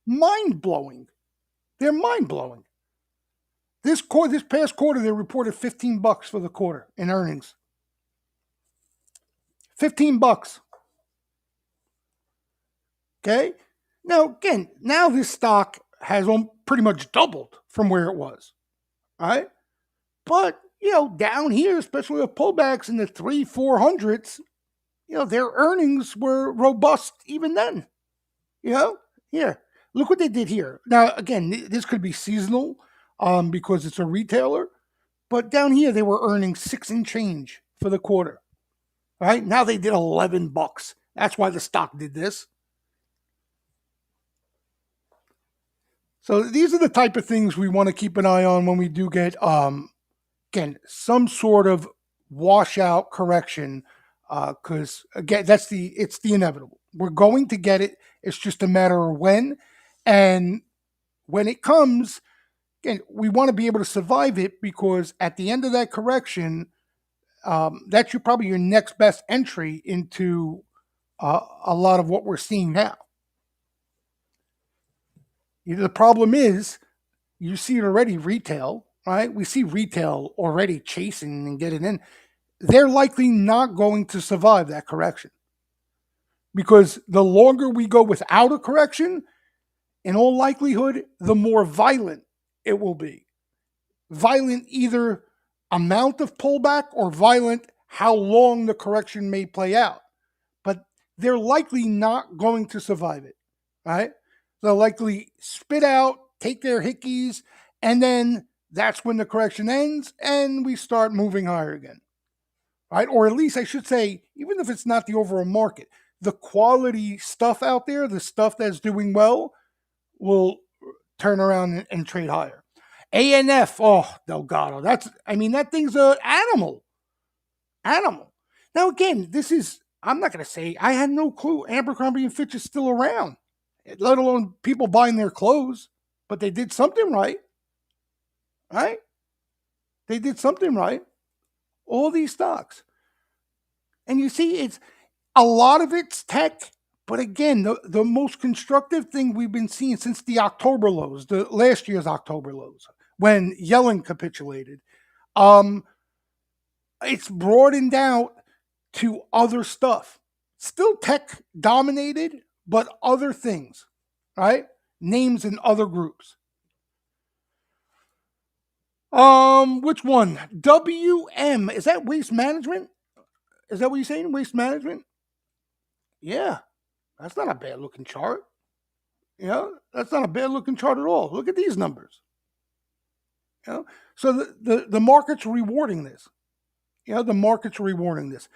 Mind blowing. They're mind blowing. This past quarter, they reported $15 for the quarter in earnings. $15. Okay. Now again, now this stock has pretty much doubled from where it was. All right. But down here, especially with pullbacks in the 300-400s, their earnings were robust even then. Here, look what they did here. Now again, this could be seasonal, because it's a retailer. But down here, they were earning 6 and change for the quarter. All right. Now they did $11. That's why the stock did this. So these are the type of things we want to keep an eye on when we do get, again, some sort of washout correction, because again, it's the inevitable. We're going to get it. It's just a matter of when, and when it comes, again, we want to be able to survive it because at the end of that correction, that's probably your next best entry into a lot of what we're seeing now. The problem is, you see it already, retail, right? We see retail already chasing and getting in. They're likely not going to survive that correction because the longer we go without a correction, in all likelihood, the more violent it will be. Violent either amount of pullback or violent how long the correction may play out. But they're likely not going to survive it, right? They'll likely spit out, take their hickeys, and then That's when the correction ends and we start moving higher again, right? Or at least I should say, even if it's not the overall market, the quality stuff out there, the stuff that's doing well, will turn around and trade higher. ANF, oh, Delgado. I mean, that thing's an animal. Animal. Now, again, I'm not going to say, I had no clue Abercrombie and Fitch is still around, let alone people buying their clothes, but they did something right, right? They did something right. All these stocks. And you see, it's a lot of it's tech, but again, the most constructive thing we've been seeing since the October lows, the last year's October lows, when Yellen capitulated, um, it's broadened out to other stuff. Still tech dominated, but other things, right? Names in other groups. Which one? WM. Is that waste management? Is that what you're saying? Waste management? Yeah. That's not a bad looking chart. You know, that's not a bad looking chart at all. Look at these numbers. You know, so the market's rewarding this. You know, the market's rewarding this.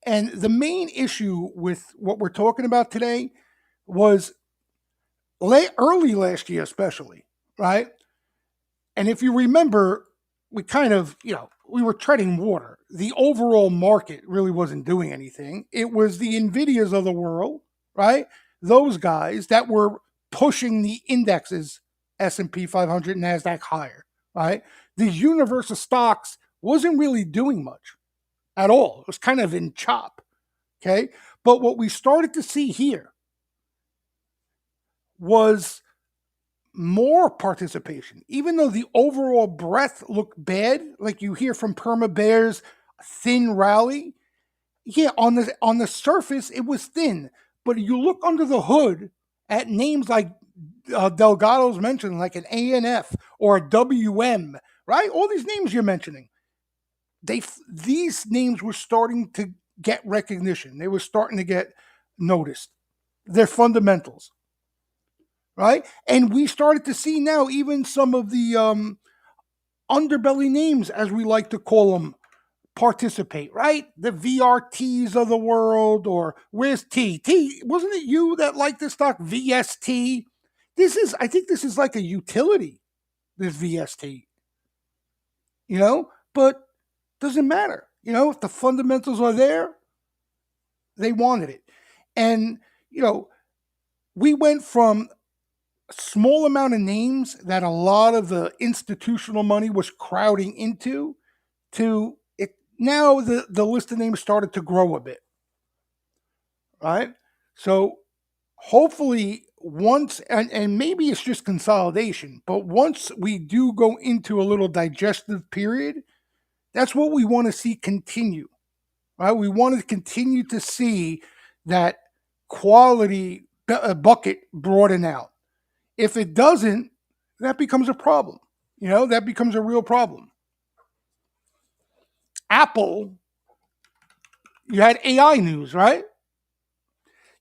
And the main issue with what we're talking about today was early last year, especially, right? And if you remember, we kind of, we were treading water. The overall market really wasn't doing anything. It was the Nvidias of the world, right? Those guys that were pushing the indexes, S&P 500, NASDAQ higher, right? The universe of stocks wasn't really doing much at all. It was kind of in chop, okay? But what we started to see here was more participation, even though the overall breadth looked bad, like you hear from Perma Bear's thin rally. Yeah, on the surface it was thin, but you look under the hood at names like Delgado's mentioned, like an ANF or a WM, right? All these names you're mentioning, these names were starting to get recognition. They were starting to get noticed. They're fundamentals, right? And we started to see now even some of the underbelly names, as we like to call them, participate, right? The VRTs of the world, or where's T? T, wasn't it you that liked this stock, VST? I think this is like a utility, this VST, but doesn't matter. If the fundamentals are there, they wanted it. And, we went from small amount of names that a lot of the institutional money was crowding into to it. Now the list of names started to grow a bit, right? So hopefully once, and maybe it's just consolidation, but once we do go into a little digestive period, that's what we want to see continue, right? We want to continue to see that quality bucket broaden out. If it doesn't, that becomes a problem. That becomes a real problem. Apple, you had AI news, right?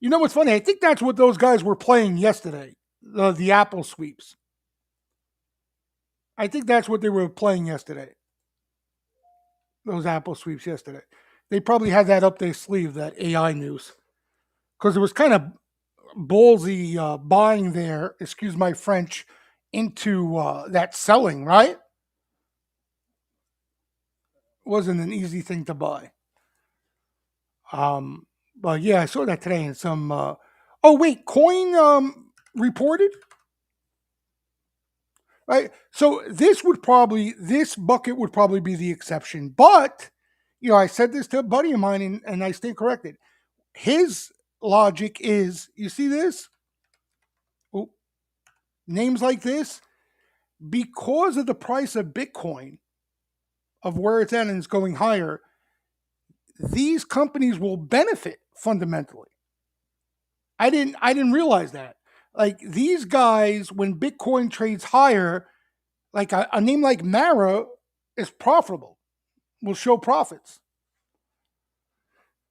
You know what's funny? I think that's what those guys were playing yesterday, the Apple sweeps. I think that's what they were playing yesterday, those Apple sweeps yesterday. They probably had that up their sleeve, that AI news, because it was kind of ballsy buying there, excuse my French, into that selling, right? Wasn't an easy thing to buy. But yeah, I saw that today in some. Oh wait, Coin reported, right? So this bucket would probably be the exception. But I said this to a buddy of mine, and I stand corrected. His logic is, you see this, oh, names like this, because of the price of Bitcoin, of where it's at and it's going higher. These companies will benefit fundamentally. I didn't realize that. Like these guys, when Bitcoin trades higher, like a name like Mara is profitable, will show profits.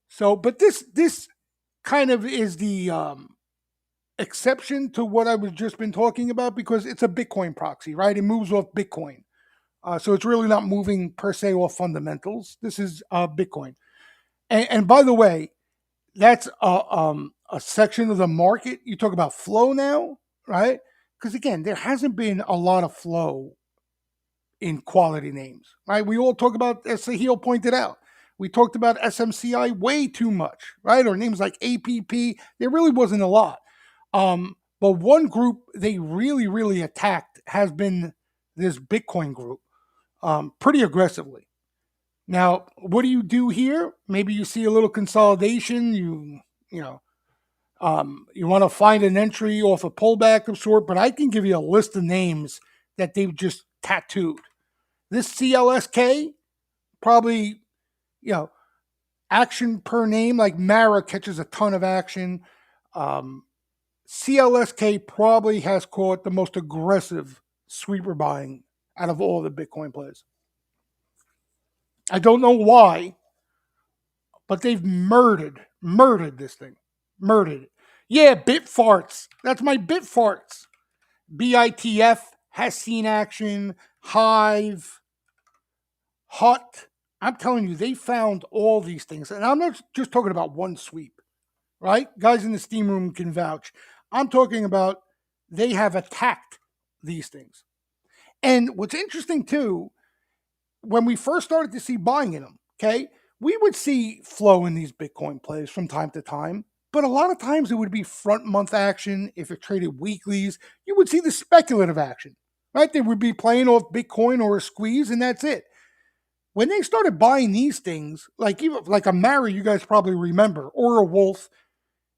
So, but this kind of is the exception to what I was just been talking about, because it's a Bitcoin proxy, right? It moves off Bitcoin. So it's really not moving per se off fundamentals. This is Bitcoin. And by the way, that's a section of the market. You talk about flow now, right? Because again, there hasn't been a lot of flow in quality names, right? We all talk about, as Sahil pointed out, we talked about SMCI way too much, right? Or names like APP. There really wasn't a lot. But one group they really, really attacked has been this Bitcoin group, pretty aggressively. Now, what do you do here? Maybe you see a little consolidation. You know, you want to find an entry off a pullback of sort, but I can give you a list of names that they've just tattooed. This CLSK, probably, you know, action per name, like Mara catches a ton of action. Um, CLSK probably has caught the most aggressive sweeper buying out of all the Bitcoin plays. I don't know why, but they've murdered this thing. Murdered it. Yeah, bit farts. That's my bit farts. BITF has seen action. Hive, Hut. I'm telling you, they found all these things. And I'm not just talking about one sweep, right? Guys in the steam room can vouch. I'm talking about they have attacked these things. And what's interesting too, when we first started to see buying in them, okay, we would see flow in these Bitcoin plays from time to time, but a lot of times it would be front month action. If it traded weeklies, you would see the speculative action, right? They would be playing off Bitcoin or a squeeze, and that's it. When they started buying these things, like even like a Mary, you guys probably remember, or a Wolf,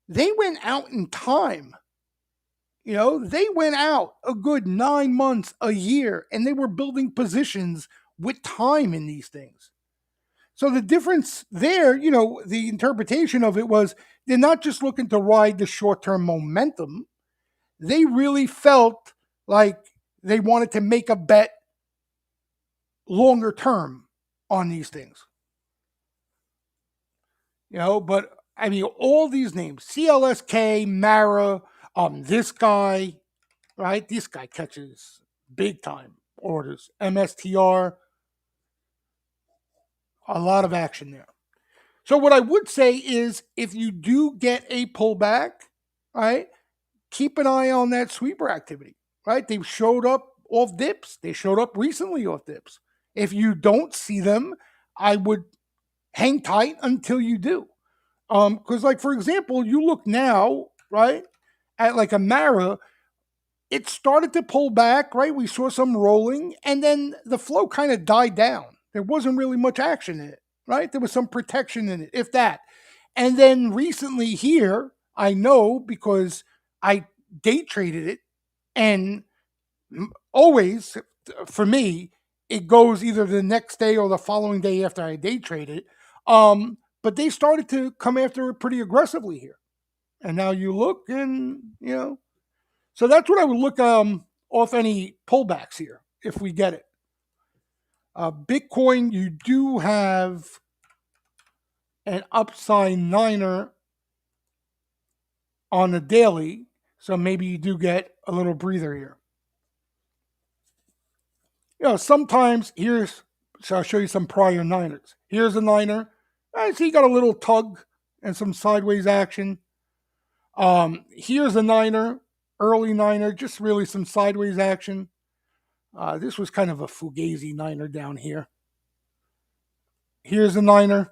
they went out in time. You know, they went out a good 9 months, a year, and they were building positions with time in these things. So the difference there, you know, the interpretation of it was they're not just looking to ride the short term momentum. They really felt like they wanted to make a bet longer term on these things. You know, but I mean, all these names CLSK, Mara, this guy, right? This guy catches big time orders. MSTR, a lot of action there. So what I would say is if you do get a pullback, right, keep an eye on that sweeper activity, right? They've showed up off dips. They showed up recently off dips. If you don't see them, I would hang tight until you do. Because like for example, you look now, right, at like a Mara, it started to pull back, right? We saw some rolling, and then the flow kind of died down. There wasn't really much action in it, right? There was some protection in it, if that. And then recently here, I know because I day traded it, and always for me, it goes either the next day or the following day after I day trade it. But they started to come after it pretty aggressively here. And now you look and, you know, so that's what I would look off any pullbacks here if we get it. Bitcoin, you do have an upside niner on the daily, so maybe you do get a little breather here. You know, sometimes so I'll show you some prior niners. Here's a niner. I see you got a little tug and some sideways action. Here's a niner, early niner, just really some sideways action. This was kind of a fugazi niner down here. Here's a niner.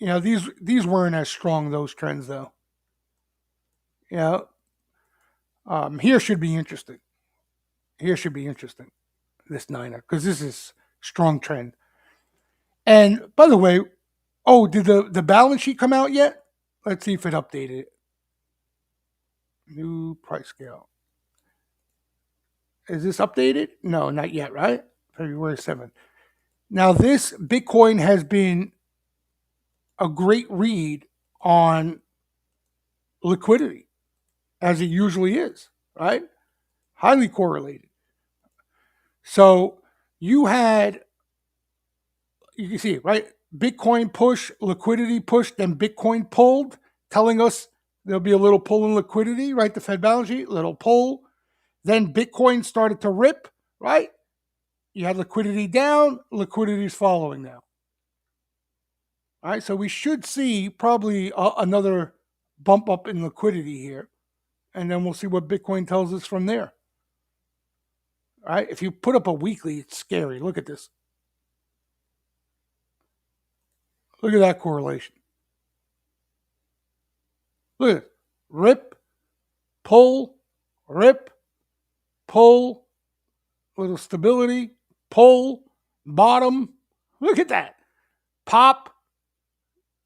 You know, these weren't as strong, those trends, though. You know, here should be interesting. Here should be interesting, this niner, because this is strong trend. And by the way, oh, did the balance sheet come out yet? Let's see if it updated it. New price scale. Is this updated? No, not yet, right? February 7th. Now, this Bitcoin has been a great read on liquidity, as it usually is, right? Highly correlated. So you can see it, right? Bitcoin push, liquidity push, then Bitcoin pulled, telling us there'll be a little pull in liquidity, right? The Fed balance sheet, little pull. Then Bitcoin started to rip, right? You had liquidity down, liquidity is following now. All right, so we should see probably another bump up in liquidity here, and then we'll see what Bitcoin tells us from there. All right, if you put up a weekly, it's scary. Look at this. Look at that correlation. Look at it. Rip, pull, rip, pull, little stability, pull, bottom. Look at that. Pop,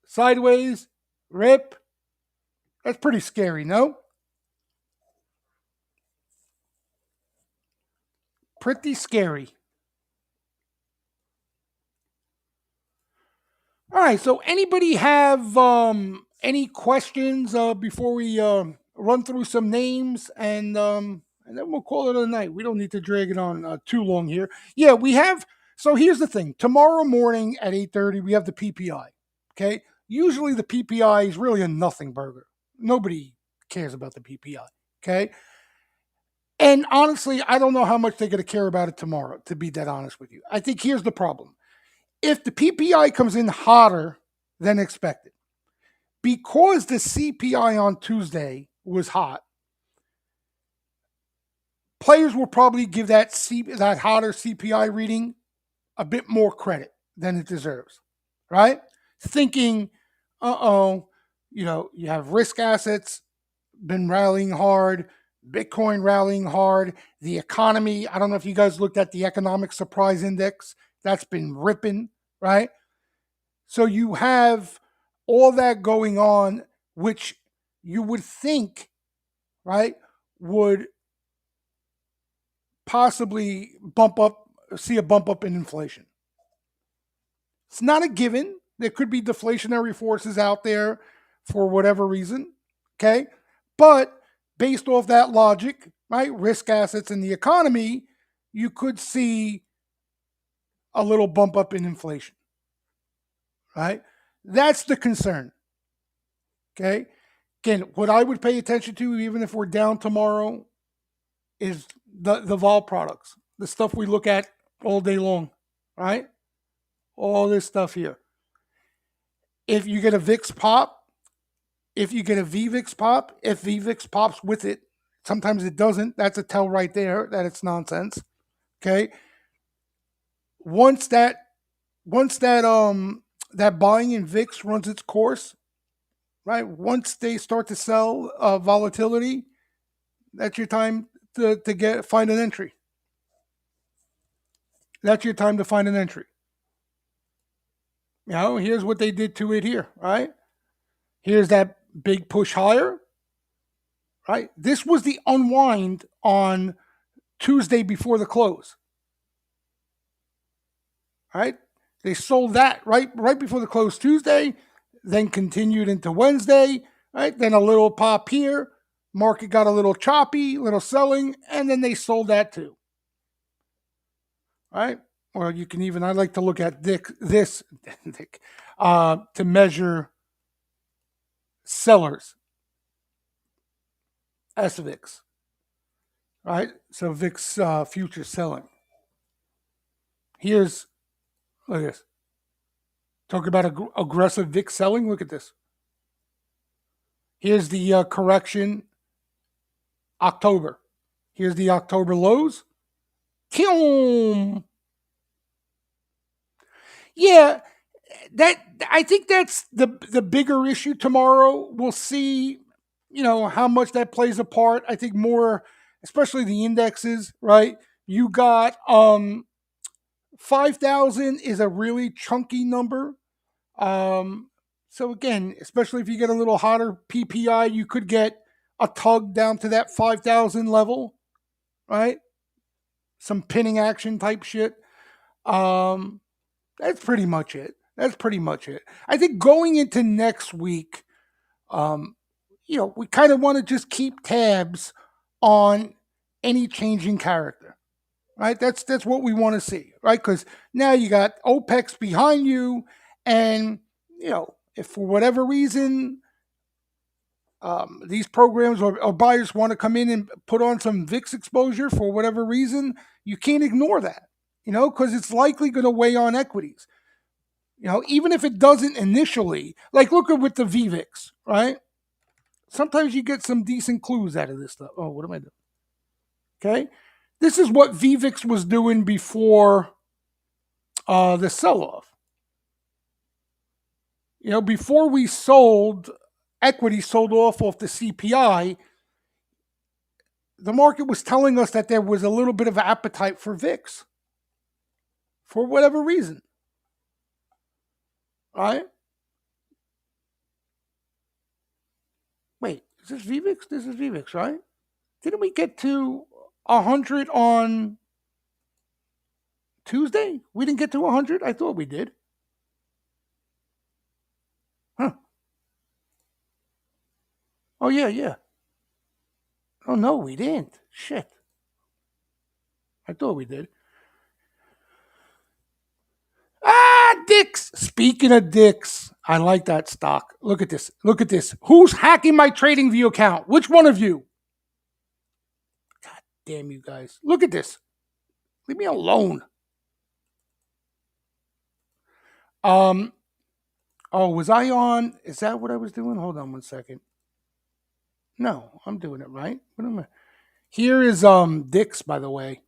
sideways, rip. That's pretty scary, no? Pretty scary. All right. So, anybody have any questions before we run through some names and then we'll call it a night. We don't need to drag it on too long here. Yeah, we have. So here's the thing. Tomorrow morning at 8:30, we have the PPI. Okay. Usually the PPI is really a nothing burger. Nobody cares about the PPI. Okay. And honestly, I don't know how much they're going to care about it tomorrow. To be that honest with you, I think here's the problem if the PPI comes in hotter than expected, because the CPI on Tuesday was hot, players will probably give that hotter CPI reading a bit more credit than it deserves, right? Thinking, you have risk assets been rallying hard, Bitcoin rallying hard, the economy. I don't know if you guys looked at the economic surprise index, that's been ripping, right? So you have all that going on, which you would think, right, would possibly see a bump up in inflation. It's not a given. There could be deflationary forces out there for whatever reason. Okay. But based off that logic, right, risk assets in the economy, you could see a little bump up in inflation, right? That's the concern. Okay. Again, what I would pay attention to, even if we're down tomorrow, is the vol products, the stuff we look at all day long, right? All this stuff here. If you get a VIX pop, if you get a VVIX pop, if VVIX pops with it, sometimes it doesn't. That's a tell right there that it's nonsense. Okay. Once that that buying in VIX runs its course, right? Once they start to sell volatility, that's your time to find an entry. That's your time to find an entry. Here's what they did to it here, right? Here's that big push higher, right? This was the unwind on Tuesday before the close, right? They sold that right before the close Tuesday, then continued into Wednesday, right? Then a little pop here, market got a little choppy, little selling, and then they sold that too, right? Or you can even, I like to look at this to measure sellers, SVIX, right? So VIX future selling. Here's, look at this. Talk about aggressive VIX selling. Look at this. Here's the correction, October. Here's the October lows. Yeah, that I think that's the bigger issue tomorrow. We'll see, how much that plays a part. I think more, especially the indexes, right? You got 5,000 is a really chunky number. So again, especially if you get a little hotter PPI, you could get a tug down to that 5,000 level, right? Some pinning action type shit. Um, that's pretty much it. That's pretty much it. I think going into next week, um, we kind of want to just keep tabs on any changing character, right? That's what we want to see, right? Because now you got OPEC's behind you, and if for whatever reason these programs or buyers want to come in and put on some VIX exposure for whatever reason, you can't ignore that, because it's likely going to weigh on equities. Even if it doesn't initially, like look at with the VVIX, right? Sometimes you get some decent clues out of this stuff. Oh, what am I doing? Okay. This is what VVIX was doing before the sell off. Before we sold, equity sold off the CPI, the market was telling us that there was a little bit of appetite for VIX for whatever reason. Right? Wait, is this VVIX? This is VVIX, right? Didn't we get to 100 on Tuesday? We didn't get to 100? I thought we did. Huh. Oh, yeah, yeah. Oh, no, we didn't. Shit. I thought we did. Ah, Dix. Speaking of Dix, I like that stock. Look at this. Look at this. Who's hacking my trading view account? Which one of you? God damn you guys. Look at this. Leave me alone. Oh, was I on? Is that what I was doing? Hold on one second. No, I'm doing it right. What am I? Here is Dix, by the way.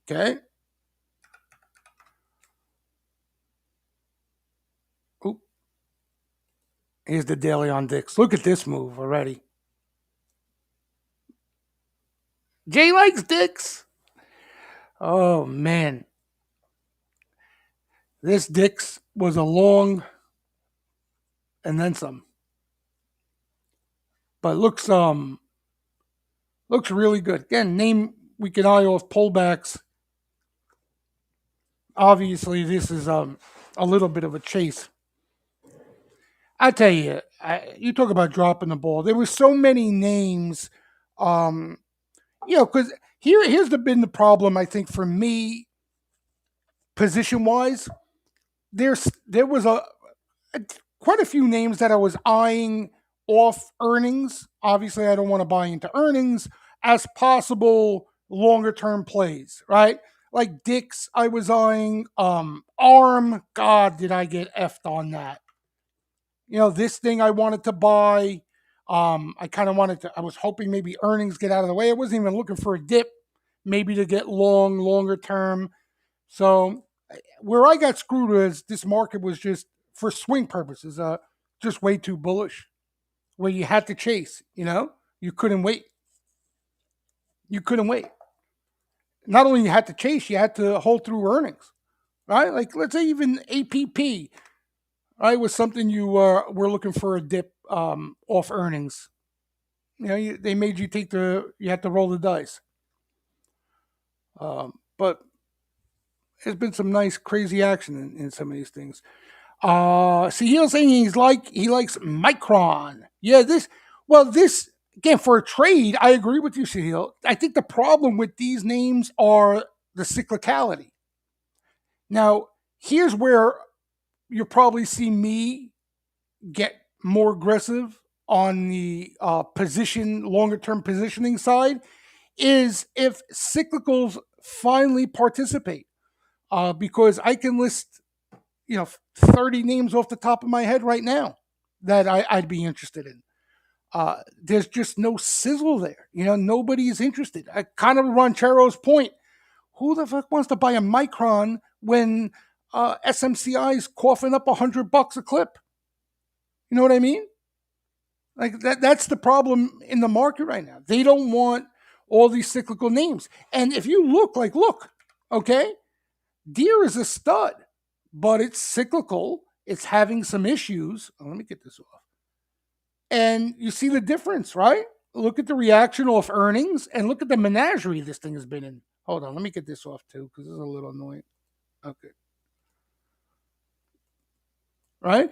Okay. Oop. Here's the daily on Dix. Look at this move already. Jay likes Dix. Oh man. This Dix was a long and then some. But looks really good. Again, name we can eye off pullbacks. Obviously, this is a little bit of a chase. I tell you, you talk about dropping the ball. There were so many names, because here's been the problem. I think for me, position wise, there was quite a few names that I was eyeing off earnings. Obviously, I don't want to buy into earnings as possible longer term plays, right? Like Dix, I was eyeing. ARM, God, did I get effed on that? This thing I wanted to buy. I kind of wanted to. I was hoping maybe earnings get out of the way. I wasn't even looking for a dip, maybe to get longer term. So where I got screwed is this market was just for swing purposes, just way too bullish. Where you had to chase, you couldn't wait. You couldn't wait. Not only you had to chase, you had to hold through earnings, right? Like let's say even APP, right, was something you were looking for a dip off earnings. They made you you had to roll the dice. But there's been some nice crazy action in some of these things. Sahil saying he likes Micron. Yeah, this again for a trade. I agree with you, Sahil. I think the problem with these names are the cyclicality. Now, here's where you'll probably see me get more aggressive on the longer term positioning side, is if cyclicals finally participate. Because I can list 30 names off the top of my head right now that I'd be interested in. There's just no sizzle there. Nobody's interested. Kind of Ranchero's point. Who the fuck wants to buy a Micron when SMCI is coughing up $100 a clip? You know what I mean? Like that's the problem in the market right now. They don't want all these cyclical names. And if you look, okay, Deere is a stud, but it's cyclical. It's having some issues. Oh, let me get this off. And you see the difference, right? Look at the reaction off earnings and look at the menagerie this thing has been in. Hold on, let me get this off too because this is a little annoying. Okay. Right?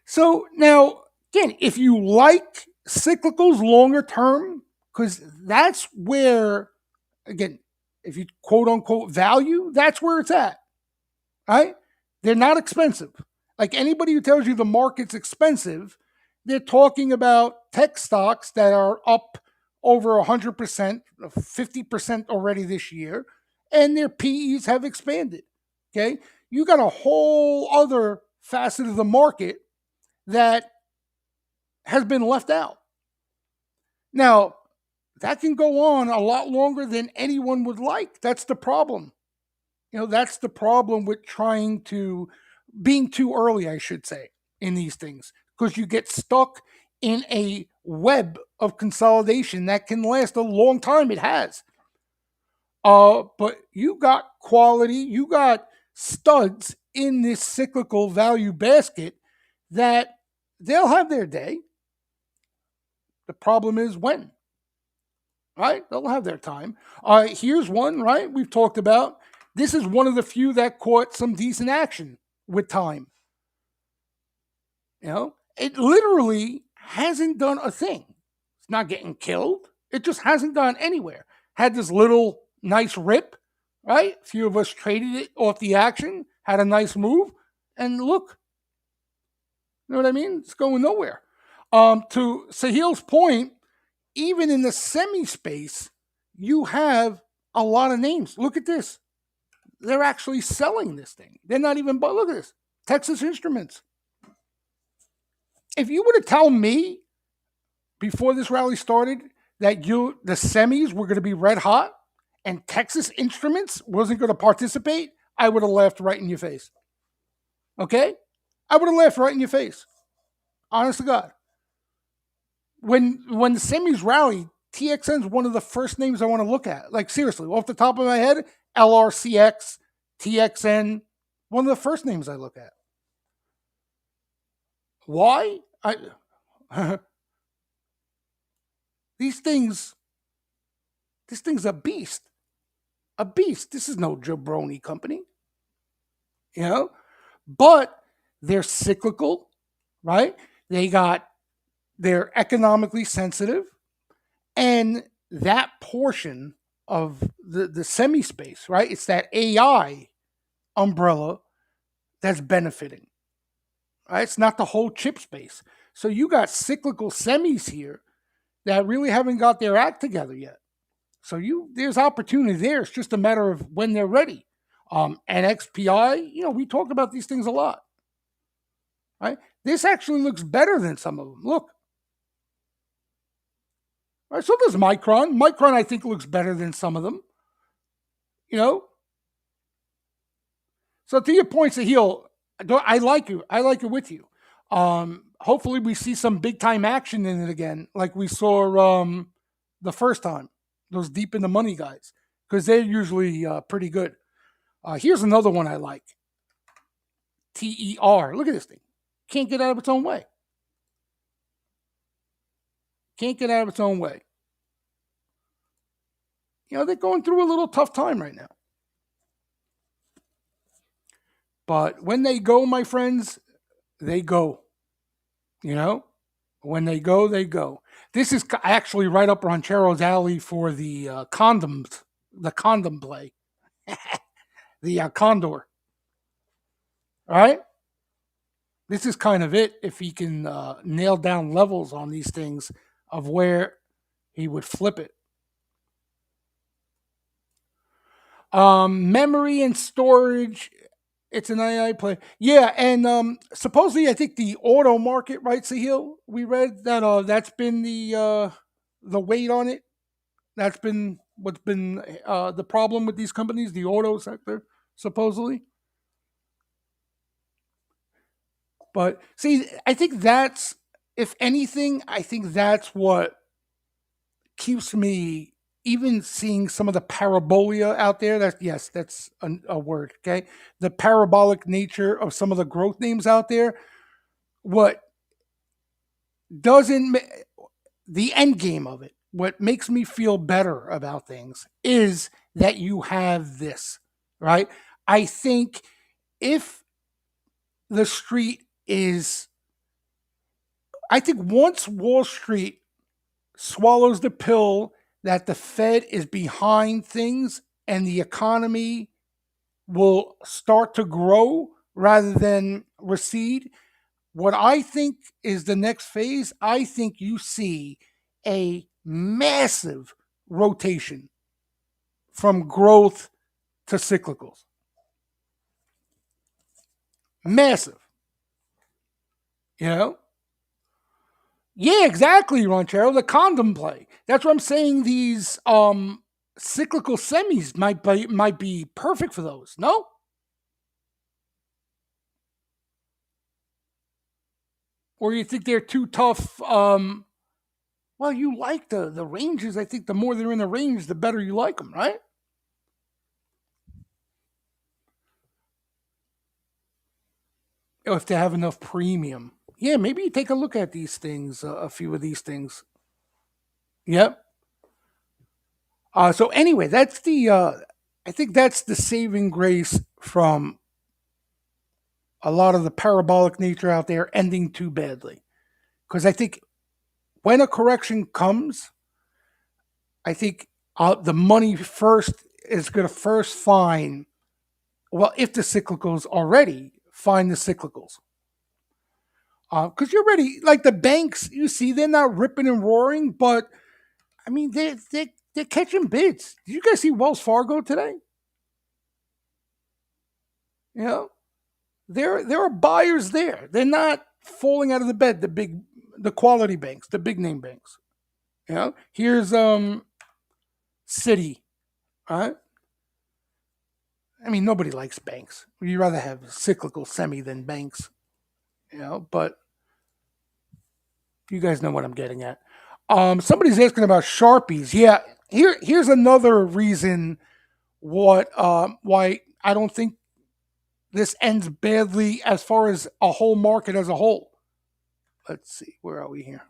So now, again, if you like cyclicals longer term, because that's where, again, if you quote unquote value, that's where it's at. Right? They're not expensive. Like anybody who tells you the market's expensive, they're talking about tech stocks that are up over 100%, 50% already this year, and their PEs have expanded. Okay. You got a whole other facet of the market that has been left out. Now, that can go on a lot longer than anyone would like. That's the problem. That's the problem with trying to being too early, I should say, in these things, because you get stuck in a web of consolidation that can last a long time. It has. But you got quality, you got studs in this cyclical value basket that they'll have their day. The problem is when, right? They'll have their time. Here's one, right? We've talked about. This is one of the few that caught some decent action with time. It literally hasn't done a thing. It's not getting killed. It just hasn't gone anywhere. Had this little nice rip, right? A few of us traded it off the action, had a nice move, and look, you know what I mean? It's going nowhere. To Sahil's point, even in the semi space, you have a lot of names. Look at this. They're actually selling this thing. They're not even, but look at this. Texas Instruments. If you were to tell me before this rally started that the semis were going to be red hot and Texas Instruments wasn't going to participate, I would have laughed right in your face. Okay? I would have laughed right in your face. Honest to God. When the semis rally, TXN is one of the first names I want to look at. Like, seriously, off the top of my head, LRCX, TXN, one of the first names I look at. Why? This thing's a beast. A beast. This is no jabroni company. But they're cyclical, right? They're economically sensitive, and that portion of the semi space, right? It's that AI umbrella that's benefiting. Right? It's not the whole chip space. So you got cyclical semis here that really haven't got their act together yet. So there's opportunity there. It's just a matter of when they're ready. NXPI, we talk about these things a lot. Right? This actually looks better than some of them. Look. Right? So does Micron. Micron, I think, looks better than some of them. So to your point, Sahil, I like you. I like it with you. Hopefully we see some big time action in it again, like we saw the first time. Those deep in the money guys, because they're usually pretty good. Here's another one I like. TER. Look at this thing. Can't get out of its own way. Can't get out of its own way. They're going through a little tough time right now. But when they go, my friends, they go. When they go, they go. This is actually right up Ranchero's alley for the condoms, the condom play, the condor. All right? This is kind of it if he can nail down levels on these things of where he would flip it. Memory and storage, it's an AI play. Yeah, and supposedly I think the auto market, right, Sahil? We read that that's been the weight on it. That's been what's been the problem with these companies, the auto sector, supposedly. But see, I think that's, if anything, I think that's what keeps me even seeing some of the parabolia out there. That's a word. Okay, the parabolic nature of some of the growth names out there. What doesn't the end game of it? What makes me feel better about things is that you have this, right? I think if the street is, I think once Wall Street swallows the pill that the Fed is behind things and the economy will start to grow rather than recede, What I think is the next phase, I think you see a massive rotation from growth to cyclicals. Massive. You know? Yeah, exactly, Ronchero. The condom play. That's what I'm saying. These cyclical semis might be perfect for those. No? Or you think they're too tough? Well, you like the ranges. I think the more they're in the range, the better you like them, right? If they have enough premium. Yeah, maybe you take a look at these things, a few of these things. Yep. So anyway, that's the. I think that's the saving grace from a lot of the parabolic nature out there ending too badly. Because I think when a correction comes, I think the money first is going to first find, well, if the cyclicals already find the cyclicals. Because you're ready, like the banks, you see, they're not ripping and roaring, but I mean, they're catching bids. Did you guys see Wells Fargo today? You know, there are buyers there. They're not falling out of the bed. The quality banks, the big name banks. You know, here's City. Right? I mean, nobody likes banks. You'd rather have cyclical semi than banks. You know, but you guys know what I'm getting at. Somebody's asking about Sharpies. Yeah, here's another reason why I don't think this ends badly as far as a whole market as a whole. Let's see, where are we here?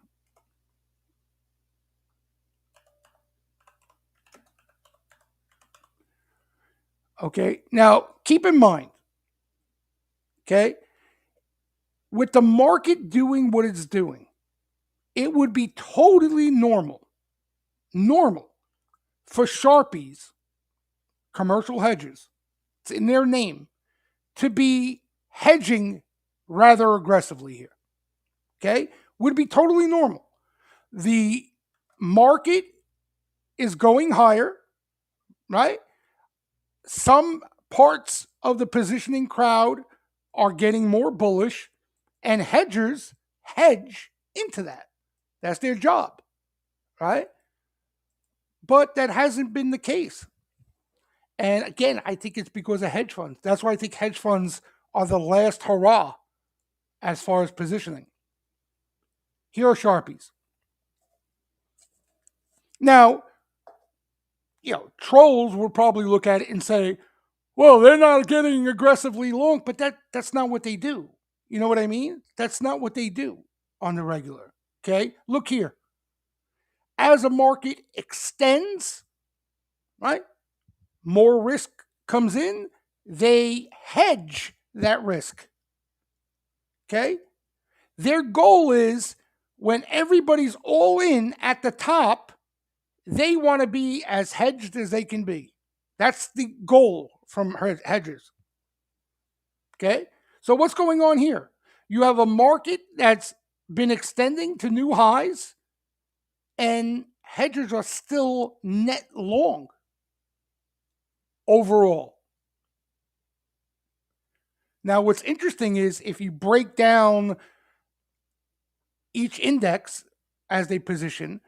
Okay, now keep in mind, okay, with the market doing what it's doing, it would be totally normal for Sharpies, commercial hedges, it's in their name, to be hedging rather aggressively here. Okay, would be totally normal. The market is going higher, right? Some parts of the positioning crowd are getting more bullish, and hedgers hedge into that. That's their job, right? But that hasn't been the case. And again, I think it's because of hedge funds. That's why I think hedge funds are the last hurrah as far as positioning. Here are Sharpies. Now, trolls would probably look at it and say, well, they're not getting aggressively long, but that's not what they do. You know what I mean? That's not what they do on the regular. Okay? Look here. As a market extends, right? More risk comes in, they hedge that risk. Okay? Their goal is when everybody's all in at the top, they want to be as hedged as they can be. That's the goal from hedgers. Okay? So what's going on here? You have a market that's been extending to new highs, and hedgers are still net long overall. Now, what's interesting is if you break down each index as they position,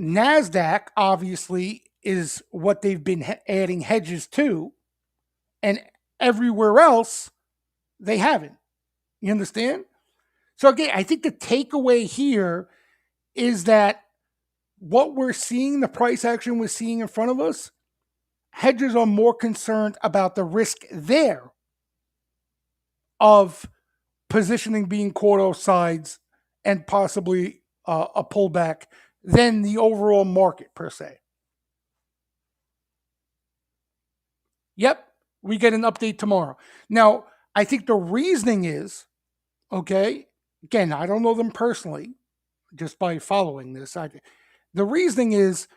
NASDAQ obviously is what they've been adding hedges to, and everywhere else, they haven't. You understand? So, again, I think the takeaway here is that what we're seeing, the price action we're seeing in front of us, hedgers are more concerned about the risk there of positioning being caught off sides and possibly a pullback than the overall market per se. Yep, we get an update tomorrow. Now, I think the reasoning is, okay, again, I don't know them personally, just by following this. The reasoning is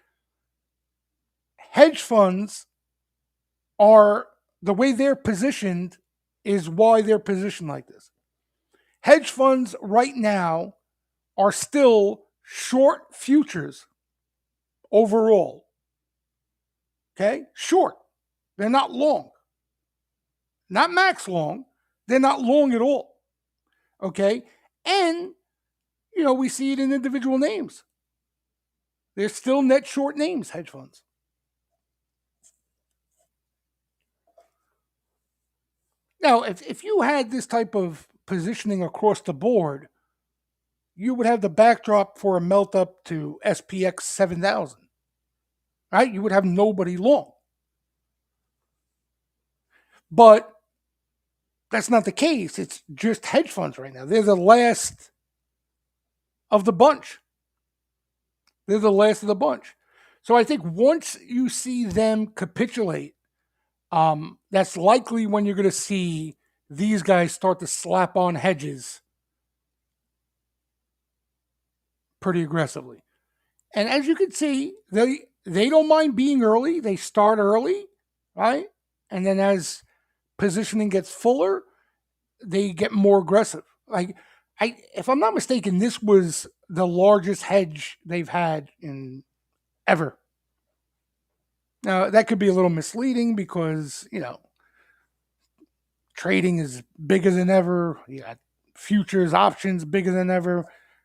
hedge funds are the way they're positioned is why they're positioned like this. Hedge funds right now are still short futures overall. Okay? Short. They're not long. Not max long. They're not long at all. Okay? And, we see it in individual names. They're still net short names, hedge funds. Now, if you had this type of positioning across the board, you would have the backdrop for a melt up to SPX 7,000, right? You would have nobody long. But that's not the case. It's just hedge funds right now. They're the last of the bunch. They're the last of the bunch. So I think once you see them capitulate, that's likely when you're going to see these guys start to slap on hedges pretty aggressively. And as you can see, they don't mind being early. They start early, right? And then as positioning gets fuller, they get more aggressive. Like if I'm not mistaken, this was the largest hedge they've had in ever. Now that could be a little misleading because trading is bigger than ever. You got futures, options bigger than ever.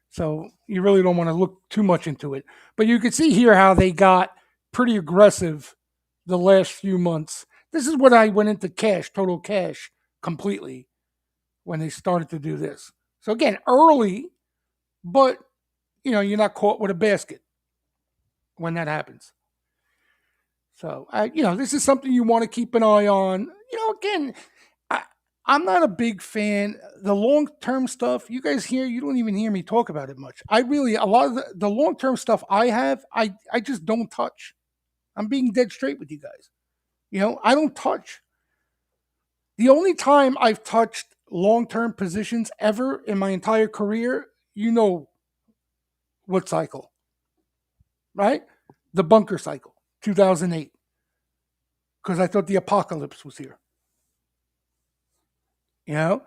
So you really don't want to look too much into it. But you can see here how they got pretty aggressive the last few months. This is what I went into cash, total cash, completely when they started to do this. So again, early, but you're not caught with a basket when that happens. So this is something you want to keep an eye on. Again, I, I'm not a big fan. The long term stuff, you guys hear, you don't even hear me talk about it much. I really, a lot of the long term stuff I have, I just don't touch. I'm being dead straight with you guys. I don't touch. The only time I've touched long term positions ever in my entire career, what cycle, right? The bunker cycle, 2008, because I thought the apocalypse was here. You know,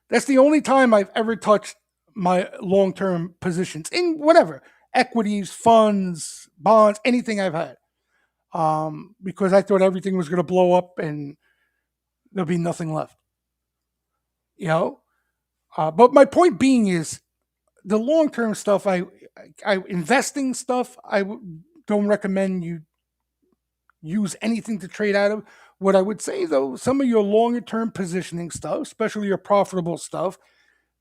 that's the only time I've ever touched my long term positions in whatever equities, funds, bonds, anything I've had. Because I thought everything was going to blow up and there'll be nothing left. You know, but my point being is the long term stuff. I investing stuff. Don't recommend you use anything to trade out of. What I would say though, some of your longer term positioning stuff, especially your profitable stuff,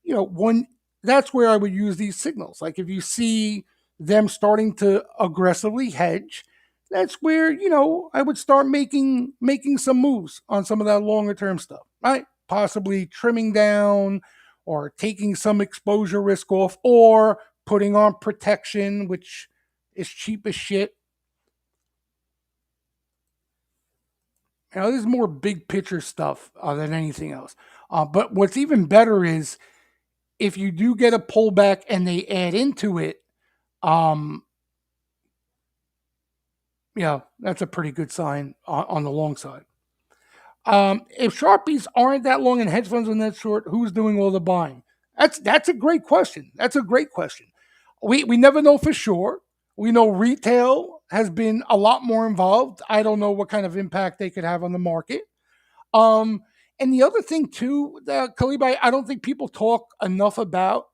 when that's where I would use these signals. Like if you see them starting to aggressively hedge, that's where I would start making some moves on some of that longer term stuff, right? Possibly trimming down or taking some exposure risk off or putting on protection, which is cheap as shit. This is more big picture stuff than anything else. But what's even better is if you do get a pullback and they add into it, um, that's a pretty good sign on the long side. If Sharpies aren't that long and hedge funds are that short, who's doing all the buying? That's a great question. That's a great question. We never know for sure. We know retail has been a lot more involved. I don't know what kind of impact they could have on the market. Um, and the other thing too, Kalibai, I don't think people talk enough about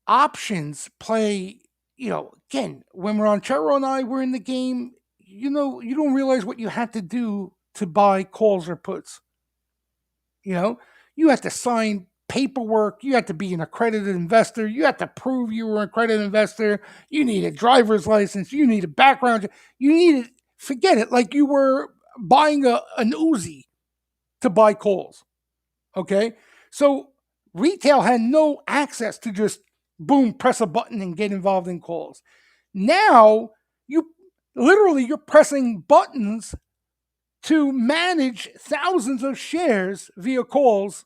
options play, again, when we're on Chero and I, we're in the game, you don't realize what you had to do to buy calls or puts. You have to sign paperwork. You have to be an accredited investor. You have to prove you were an accredited investor. You need a driver's license. You need a background check. You need it. Forget it. Like you were buying an Uzi to buy calls. Okay. So retail had no access to just boom, press a button and get involved in calls. Now you're pressing buttons to manage thousands of shares via calls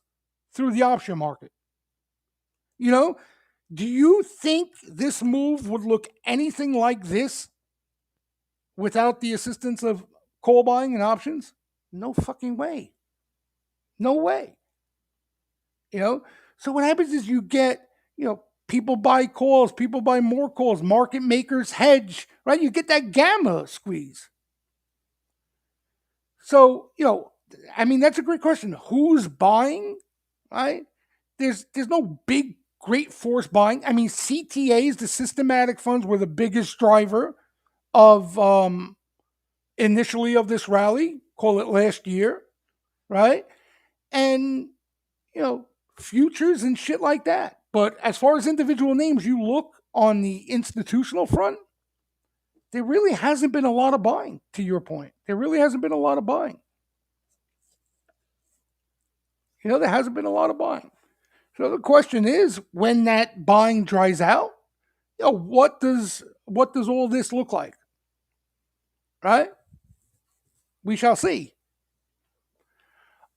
through the option market. Do you think this move would look anything like this without the assistance of call buying and options? No fucking way. No way. You know, so what happens is you get, people buy calls, people buy more calls, market makers hedge, right? You get that gamma squeeze. So, I mean, that's a great question. Who's buying, right? There's no big great force buying. I mean, CTAs, the systematic funds, were the biggest driver of initially of this rally, call it last year, right? And you know, futures and shit like that. But as far as individual names, you look on the institutional front, there really hasn't been a lot of buying, to your point. There really hasn't been a lot of buying. There hasn't been a lot of buying. So the question is, when that buying dries out, what does all this look like? Right? We shall see.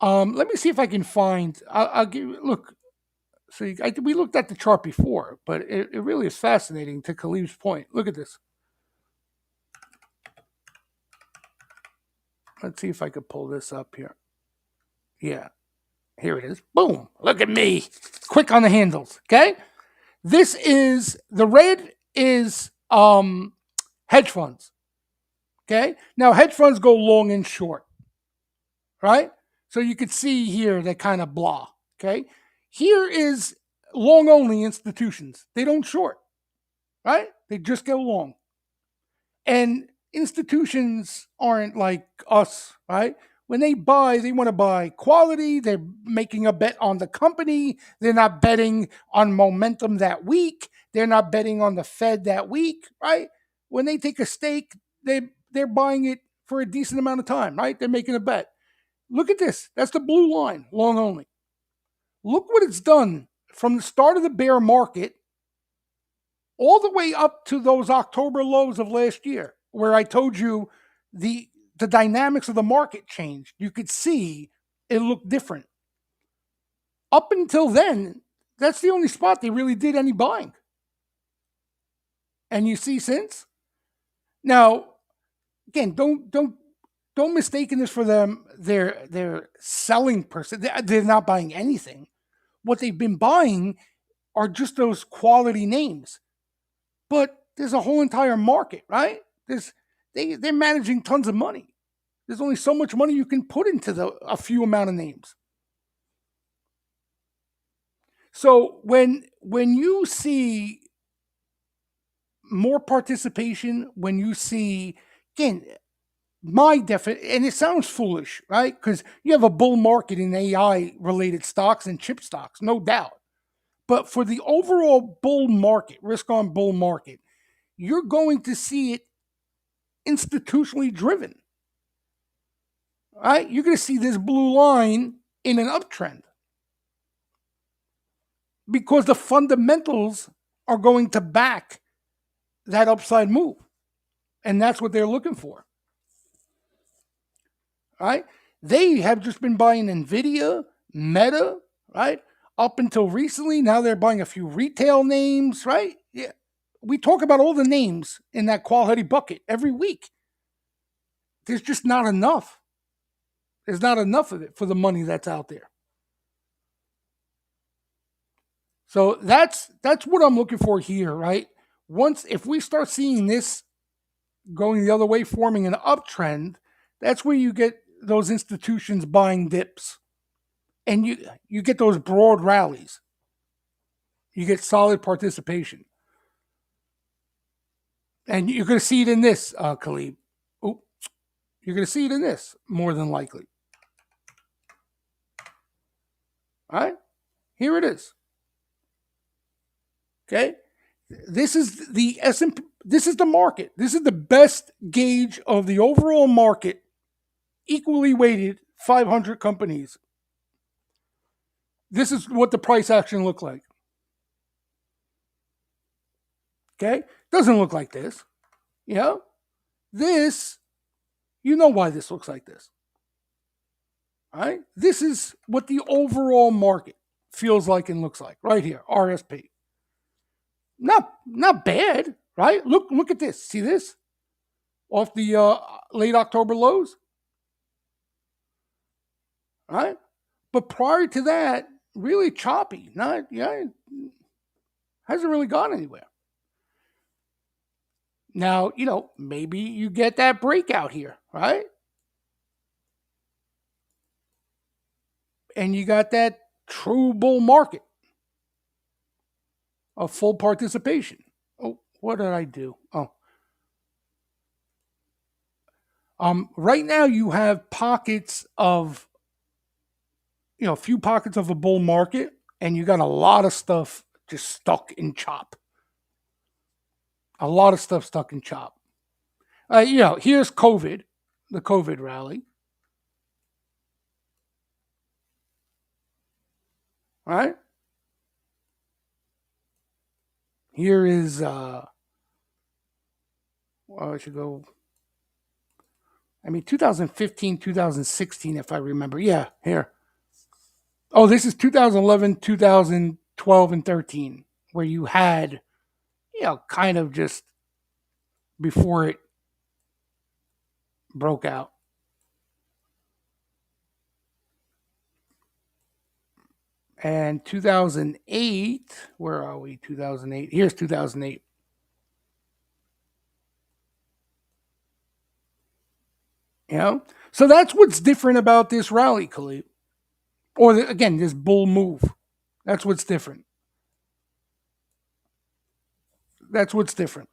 Let me see if I can find. I'll give look. So we looked at the chart before, but it really is fascinating. To Khalib's point, look at this. Let's see if I could pull this up here. Yeah, here it is. Boom! Look at me, quick on the handles. Okay, this is the red is hedge funds. Okay, now hedge funds go long and short, right? So you could see here they kind of blah. Okay, here is long only institutions. They don't short, right? They just go long. And institutions aren't like us, right? When they buy, they want to buy quality. They're making a bet on the company. They're not betting on momentum that week. They're not betting on the Fed that week, right? When they take a stake, they're buying it for a decent amount of time, right? They're making a bet. Look at this. That's the blue line, long only. Look what it's done from the start of the bear market all the way up to those October lows of last year, where I told you the dynamics of the market changed. You could see it looked different. Up until then, that's the only spot they really did any buying. And you see since. Now, again, don't mistaken this for them. They're selling person. They're not buying anything. What they've been buying are just those quality names. But there's a whole entire market, right? They're managing tons of money. There's only so much money you can put into a few amount of names. So when you see more participation, when you see, again, my definition, and it sounds foolish, right? Because you have a bull market in AI related stocks and chip stocks, no doubt. But for the overall bull market, risk on bull market, you're going to see it institutionally driven. Right? You're going to see this blue line in an uptrend because the fundamentals are going to back that upside move. And that's what they're looking for. Right? They have just been buying Nvidia, Meta, right? Up until recently, now they're buying a few retail names, right? Yeah. We talk about all the names in that quality bucket every week. There's just not enough. There's not enough of it for the money that's out there. So that's what I'm looking for here, right? Once if we start seeing this going the other way, forming an uptrend, that's where you get those institutions buying dips. And you get those broad rallies. You get solid participation. And you're going to see it in this, Khalib. Oh, you're going to see it in this, more than likely. All right? Here it is. Okay? This is the S&P, this is the market. This is the best gauge of the overall market, equally weighted 500 companies. This is what the price action looked like. Okay? Doesn't look like this. This, you know why this looks like this. All right? This is what the overall market feels like and looks like right here, RSP. Not bad, right? Look at this. See this? Off the late October lows. All right? But prior to that, really choppy. Not yeah, hasn't really gone anywhere. Now, maybe you get that breakout here, right? And you got that true bull market of full participation. Oh, what did I do? Oh, right now you have pockets of, a few pockets of a bull market, and you got a lot of stuff just stuck in chop. A lot of stuff stuck in chop. Here's COVID, the COVID rally, right? Here is, well, I should go, 2015, 2016, if I remember. Yeah, here. Oh, this is 2011, 2012, and 13, where you had, kind of just before it broke out. And 2008, where are we? 2008. Here's 2008. So that's what's different about this rally, Khalid. Or again, this bull move. That's what's different. That's what's different.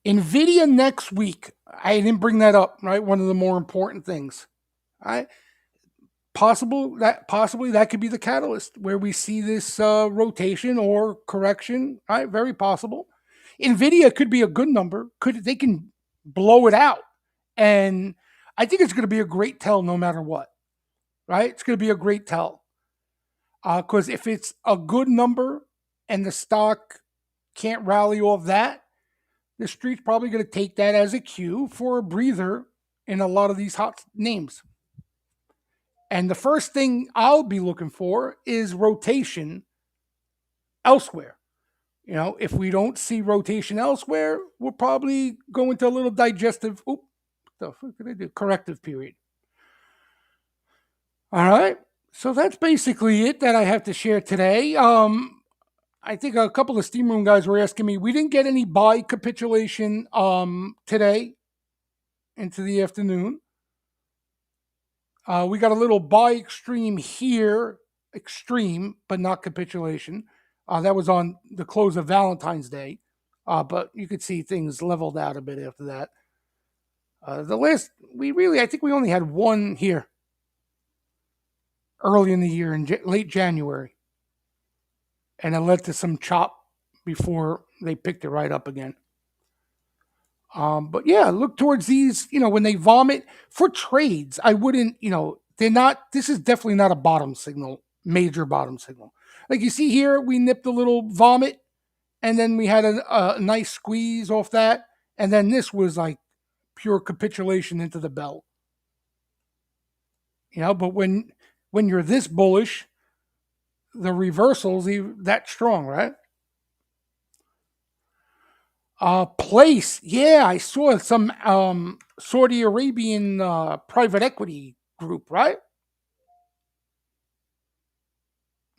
Nvidia next week. I didn't bring that up, right? One of the more important things. Right? Possibly that could be the catalyst where we see this rotation or correction. Right? Very possible. Nvidia could be a good number. They can blow it out, and I think it's going to be a great tell no matter what. Right? It's going to be a great tell because if it's a good number and the stock can't rally off that, the street's probably going to take that as a cue for a breather in a lot of these hot names. And the first thing I'll be looking for is rotation elsewhere. If we don't see rotation elsewhere, we'll probably go into a little digestive. Oop, what the fuck did I do? Corrective period. All right. So that's basically it that I have to share today. I think a couple of Steamroom guys were asking me. We didn't get any buy capitulation today into the afternoon. We got a little buy extreme here, extreme, but not capitulation. That was on the close of Valentine's Day, but you could see things leveled out a bit after that. The last, I think we only had one here early in the year in late January, and it led to some chop before they picked it right up again. But yeah, look towards these, when they vomit for trades. I wouldn't, they're not, this is definitely not a bottom signal, major bottom signal. Like you see here, we nipped a little vomit and then we had a nice squeeze off that. And then this was like pure capitulation into the bell. But when you're this bullish, the reversal's that strong, right? Place. Yeah, I saw some Saudi Arabian private equity group, right?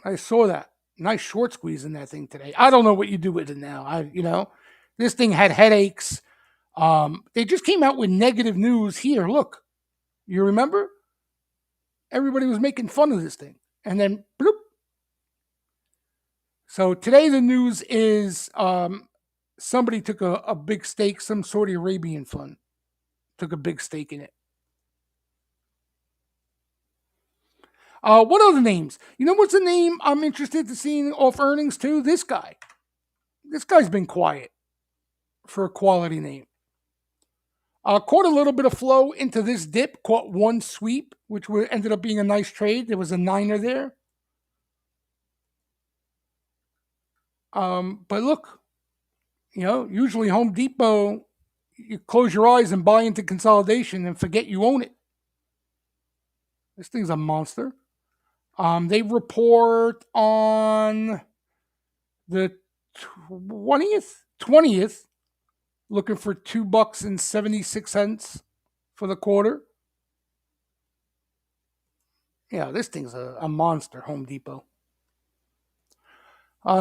I saw that. Nice short squeeze in that thing today. I don't know what you do with it now. This thing had headaches. They just came out with negative news here. Look, you remember? Everybody was making fun of this thing. And then, bloop. So today the news is somebody took a big stake, some Saudi Arabian fund took a big stake in it. What other names? What's a name I'm interested to seeing off earnings too? This guy. This guy's been quiet for a quality name. Caught a little bit of flow into this dip, caught one sweep, which ended up being a nice trade. There was a niner there. But look, usually Home Depot, you close your eyes and buy into consolidation and forget you own it. This thing's a monster. They report on the 20th, looking for $2.76 for the quarter. Yeah, this thing's a monster, Home Depot.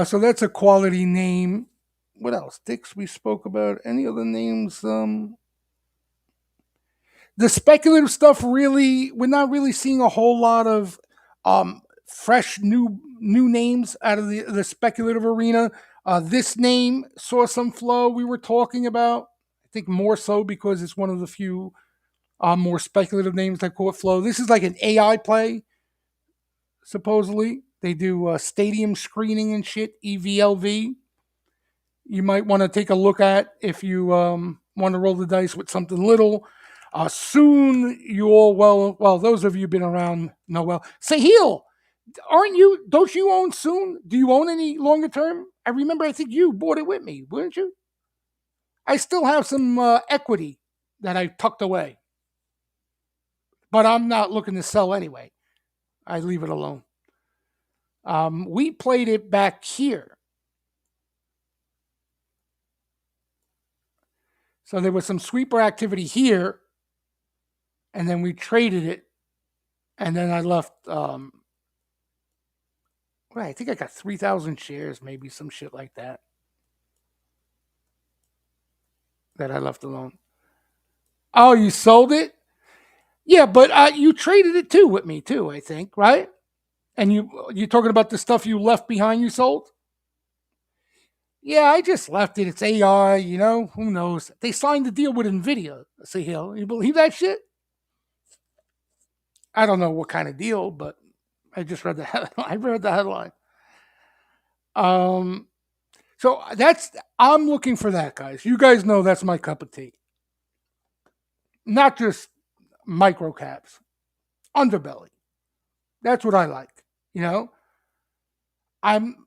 So that's a quality name. What else? Dix, we spoke about. Any other names? The speculative stuff really, we're not really seeing a whole lot of fresh new names out of the speculative arena. This name saw some flow we were talking about. I think more so because it's one of the few more speculative names that caught flow. This is like an AI play, supposedly. They do stadium screening and shit, EVLV. You might want to take a look at if you want to roll the dice with something little. Soon you all well those of you been around know well. Sahil, aren't you? Don't you own Soon? Do you own any longer term? I remember. I think you bought it with me, wouldn't you? I still have some equity that I tucked away, but I'm not looking to sell anyway. I leave it alone. We played it back here, so there was some sweeper activity here, and then we traded it, and then I left. Right, I think I got 3,000 shares, maybe some shit like that, that I left alone. Oh, you sold it? Yeah, but you traded it too with me too, I think, right? And you talking about the stuff you left behind you sold? Yeah, I just left it. It's AI, who knows? They signed the deal with Nvidia, Sahil. You believe that shit? I don't know what kind of deal, but I just read the headline. I read the headline. Um, so I'm looking for that, guys. You guys know that's my cup of tea. Not just micro caps, underbelly. That's what I like. You know, I'm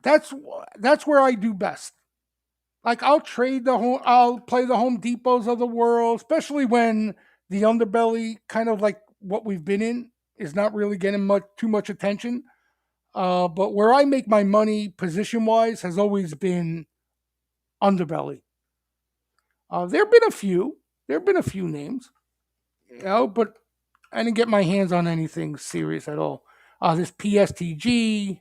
that's that's where I do best. Like I'll play the Home Depots of the world, especially when the underbelly, kind of like what we've been in, is not really getting too much attention. But where I make my money position wise has always been underbelly. There have been a few. There have been a few names, but I didn't get my hands on anything serious at all. This PSTG.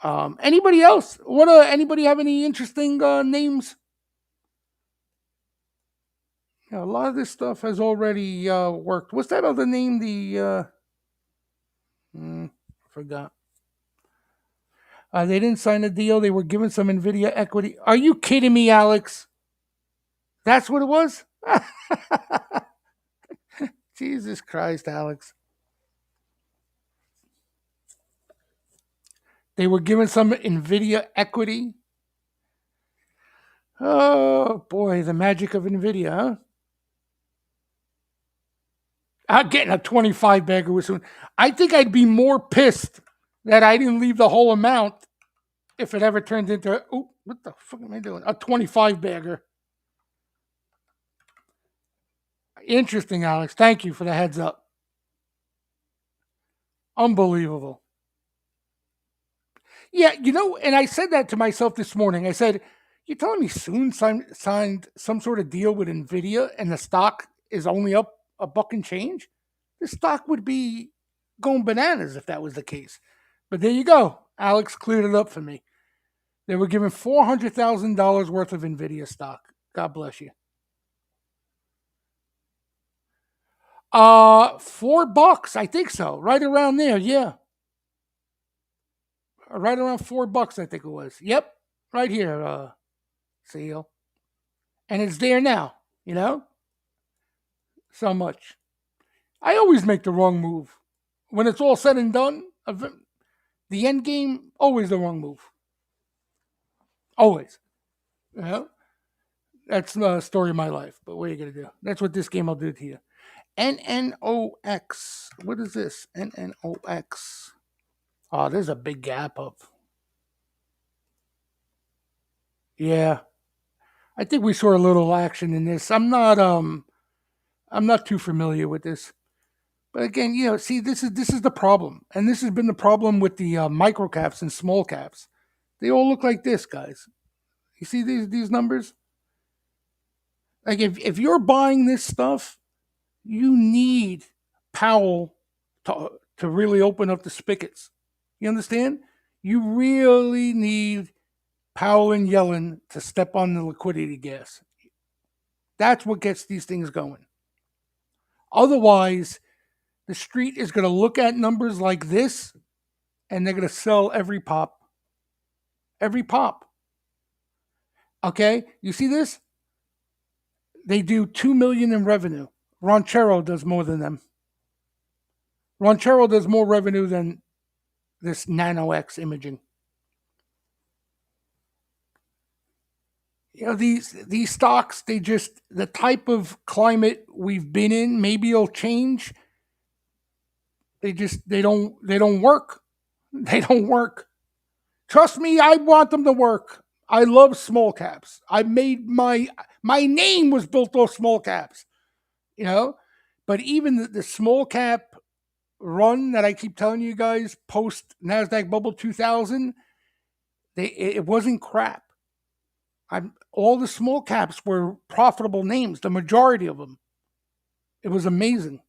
Anybody else? Anybody have any interesting names? A lot of this stuff has already worked. What's that other name? I forgot. They didn't sign a deal. They were given some Nvidia equity. Are you kidding me, Alex? That's what it was. Jesus Christ, Alex. They were given some Nvidia equity. Oh boy, the magic of Nvidia, huh? I'm getting a 25 bagger with soon. I think I'd be more pissed that I didn't leave the whole amount if it ever turned into, oh, what the fuck am I doing? A 25 bagger. Interesting, Alex. Thank you for the heads up. Unbelievable. Yeah, and I said that to myself this morning. I said, you're telling me Soon signed some sort of deal with Nvidia and the stock is only up a buck and change? The stock would be going bananas if that was the case. But there you go. Alex cleared it up for me. They were given $400,000 worth of Nvidia stock. God bless you. $4, I think so. Right around there, yeah. Right around $4, I think it was. Yep, right here, seal. And it's there now. You know, so much. I always make the wrong move when it's all said and done. The end game, always the wrong move. Always. You know, that's the story of my life. But what are you gonna do? That's what this game will do to you. NNOX. What is this? NNOX. Oh, there's a big gap up. Yeah. I think we saw a little action in this. I'm not too familiar with this. But again, see, this is the problem. And this has been the problem with the micro caps and small caps. They all look like this, guys. You see these numbers? Like if you're buying this stuff, you need Powell to really open up the spigots. You understand? You really need Powell and Yellen to step on the liquidity gas. That's what gets these things going. Otherwise, the street is going to look at numbers like this and they're going to sell every pop. Every pop. Okay? You see this? They do 2 million in revenue. Ranchero does more than them. Ranchero does more revenue than this Nano X imaging. You know, these stocks, they just, the type of climate we've been in, maybe it'll change. They don't work. They don't work. Trust me, I want them to work. I love small caps. I made my name was built off small caps, you know. But even the small cap run that I keep telling you guys post Nasdaq Bubble 2000, it wasn't crap. All the small caps were profitable names, the majority of them. It was amazing.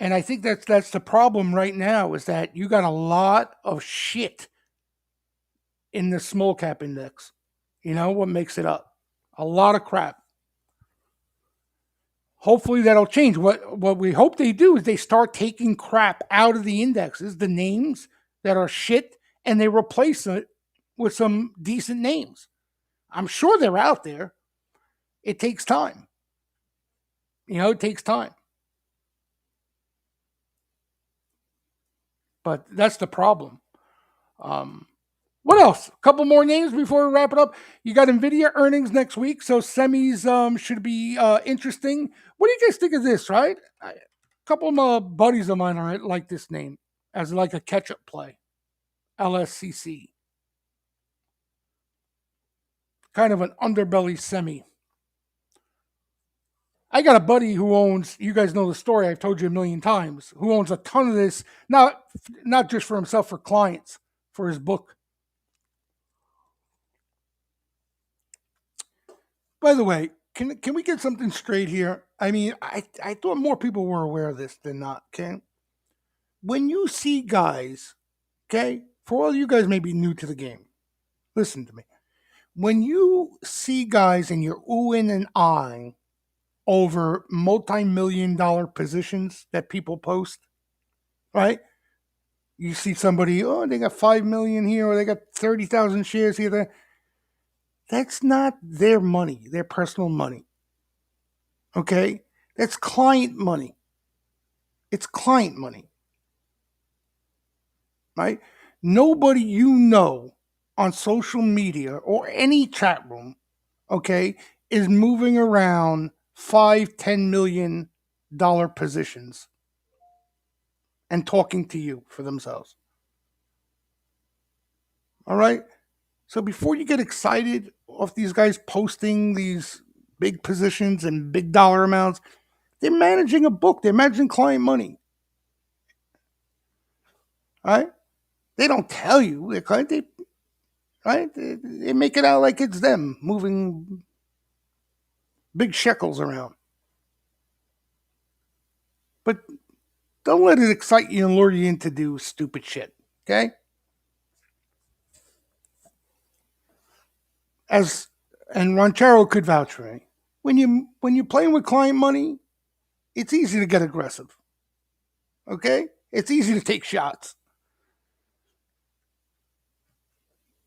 And I think that's the problem right now is that you got a lot of shit in the small cap index. You know what makes it up? A lot of crap. Hopefully that'll change. What we hope they do is they start taking crap out of the indexes, the names that are shit, and they replace it with some decent names. I'm sure they're out there. It takes time. You know, it takes time. But that's the problem. What else? A couple more names before we wrap it up. You got Nvidia earnings next week, so semis should be interesting. What do you guys think of this? Right, a couple of my buddies of mine are like this name as like a catch-up play. LSCC, kind of an underbelly semi. I got a buddy who owns. You guys know the story. I've told you a million times. Who owns a ton of this? Not just for himself, for clients, for his book. By the way, can we get something straight here? I mean, I thought more people were aware of this than not. Okay, when you see guys, okay, for all you guys may be new to the game, listen to me. When you see guys and you're oohing and eyeing over multi-million-dollar positions that people post, right? You see somebody, oh, they got 5 million here, or they got 30,000 shares here. There. That's not their money, their personal money. Okay? That's client money. It's client money. Right? Nobody you know on social media or any chat room, okay, is moving around $5-10 million positions and talking to you for themselves. All right? So before you get excited off these guys posting these big positions and big dollar amounts, they're managing a book. They're managing client money. All right? They don't tell you. They make it out like it's them moving big shekels around. But don't let it excite you and lure you into do stupid shit. Okay? And Ranchero could vouch for me. When you're playing with client money, it's easy to get aggressive. Okay? It's easy to take shots.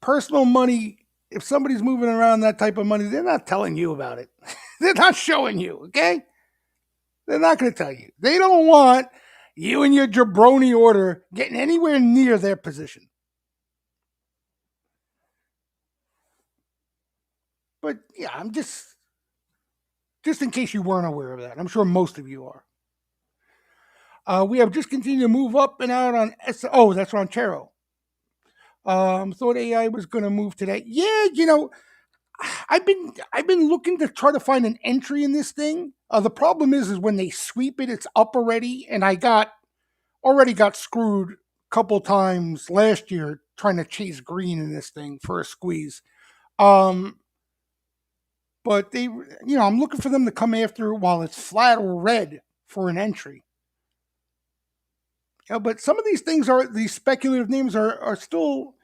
Personal money, if somebody's moving around that type of money, they're not telling you about it. They're not showing you, okay? They're not going to tell you. They don't want you and your jabroni order getting anywhere near their position. But yeah, I'm just in case you weren't aware of that. I'm sure most of you are. We have just continued to move up and out on Oh, that's Ranchero. Thought AI was going to move today. Yeah, I've been looking to try to find an entry in this thing. The problem is when they sweep it, it's up already, and I already got screwed a couple times last year trying to chase green in this thing for a squeeze. But I'm looking for them to come after while it's flat or red for an entry. But some of these things are these speculative names are still,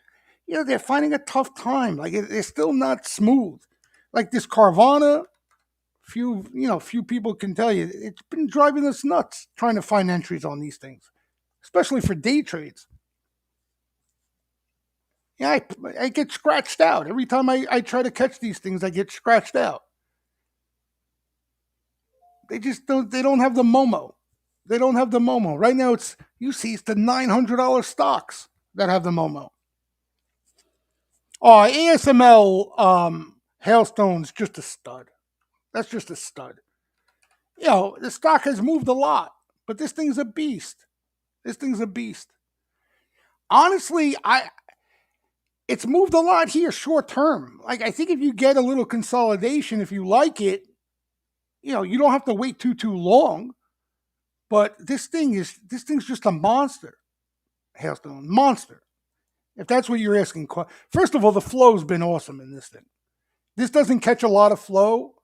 they're finding a tough time. Like they're still not smooth. Like this Carvana, few people can tell you it's been driving us nuts trying to find entries on these things, especially for day trades. Yeah, I get scratched out every time I try to catch these things. I get scratched out. They don't have the Momo. They don't have the Momo. Right now it's the $900 stocks that have the Momo. Oh, ASML Hailstone's just a stud. That's just a stud. The stock has moved a lot, but this thing's a beast. This thing's a beast. Honestly, I it's moved a lot here short term. Like I think if you get a little consolidation, if you like it, you don't have to wait too long. But this thing's just a monster, Hailstone monster. If that's what you're asking, first of all, the flow's been awesome in this thing. This doesn't catch a lot of flow.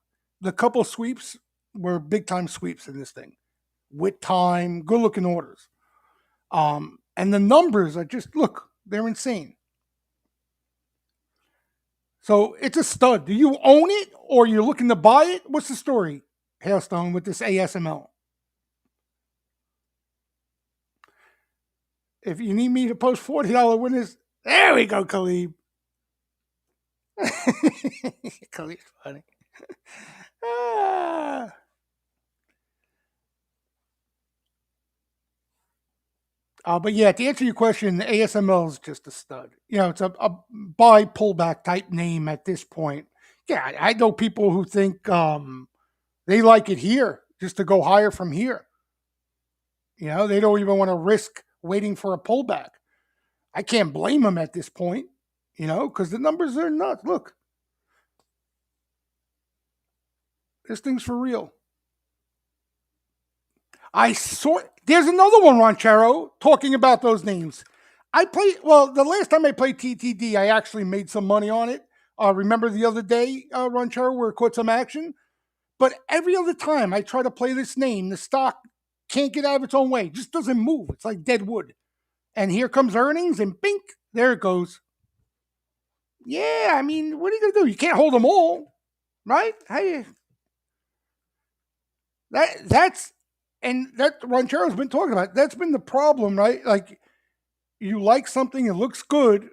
The couple sweeps were big time sweeps in this thing, with time, good looking orders. And the numbers are just they're insane. So it's a stud. Do you own it or you're looking to buy it? What's the story, Hailstone, with this ASML? If you need me to post $40 winners, there we go, Khalib. Khalib's funny. Ah. But yeah, to answer your question, ASML is just a stud. It's a buy pullback type name at this point. Yeah, I know people who think they like it here just to go higher from here. They don't even want to risk waiting for a pullback. I can't blame them at this point, because the numbers are nuts. Look, this thing's for real. There's another one, Ranchero, talking about those names. The last time I played TTD, I actually made some money on it. Remember the other day, Ranchero, where it caught some action? But every other time I try to play this name, the stock can't get out of its own way. It just doesn't move. It's like dead wood. And here comes earnings, and bink, there it goes. Yeah, I mean, what are you going to do? You can't hold them all, right? Hey, that's and that Ranchero's been talking about. That's been the problem, right? Like you like something, it looks good,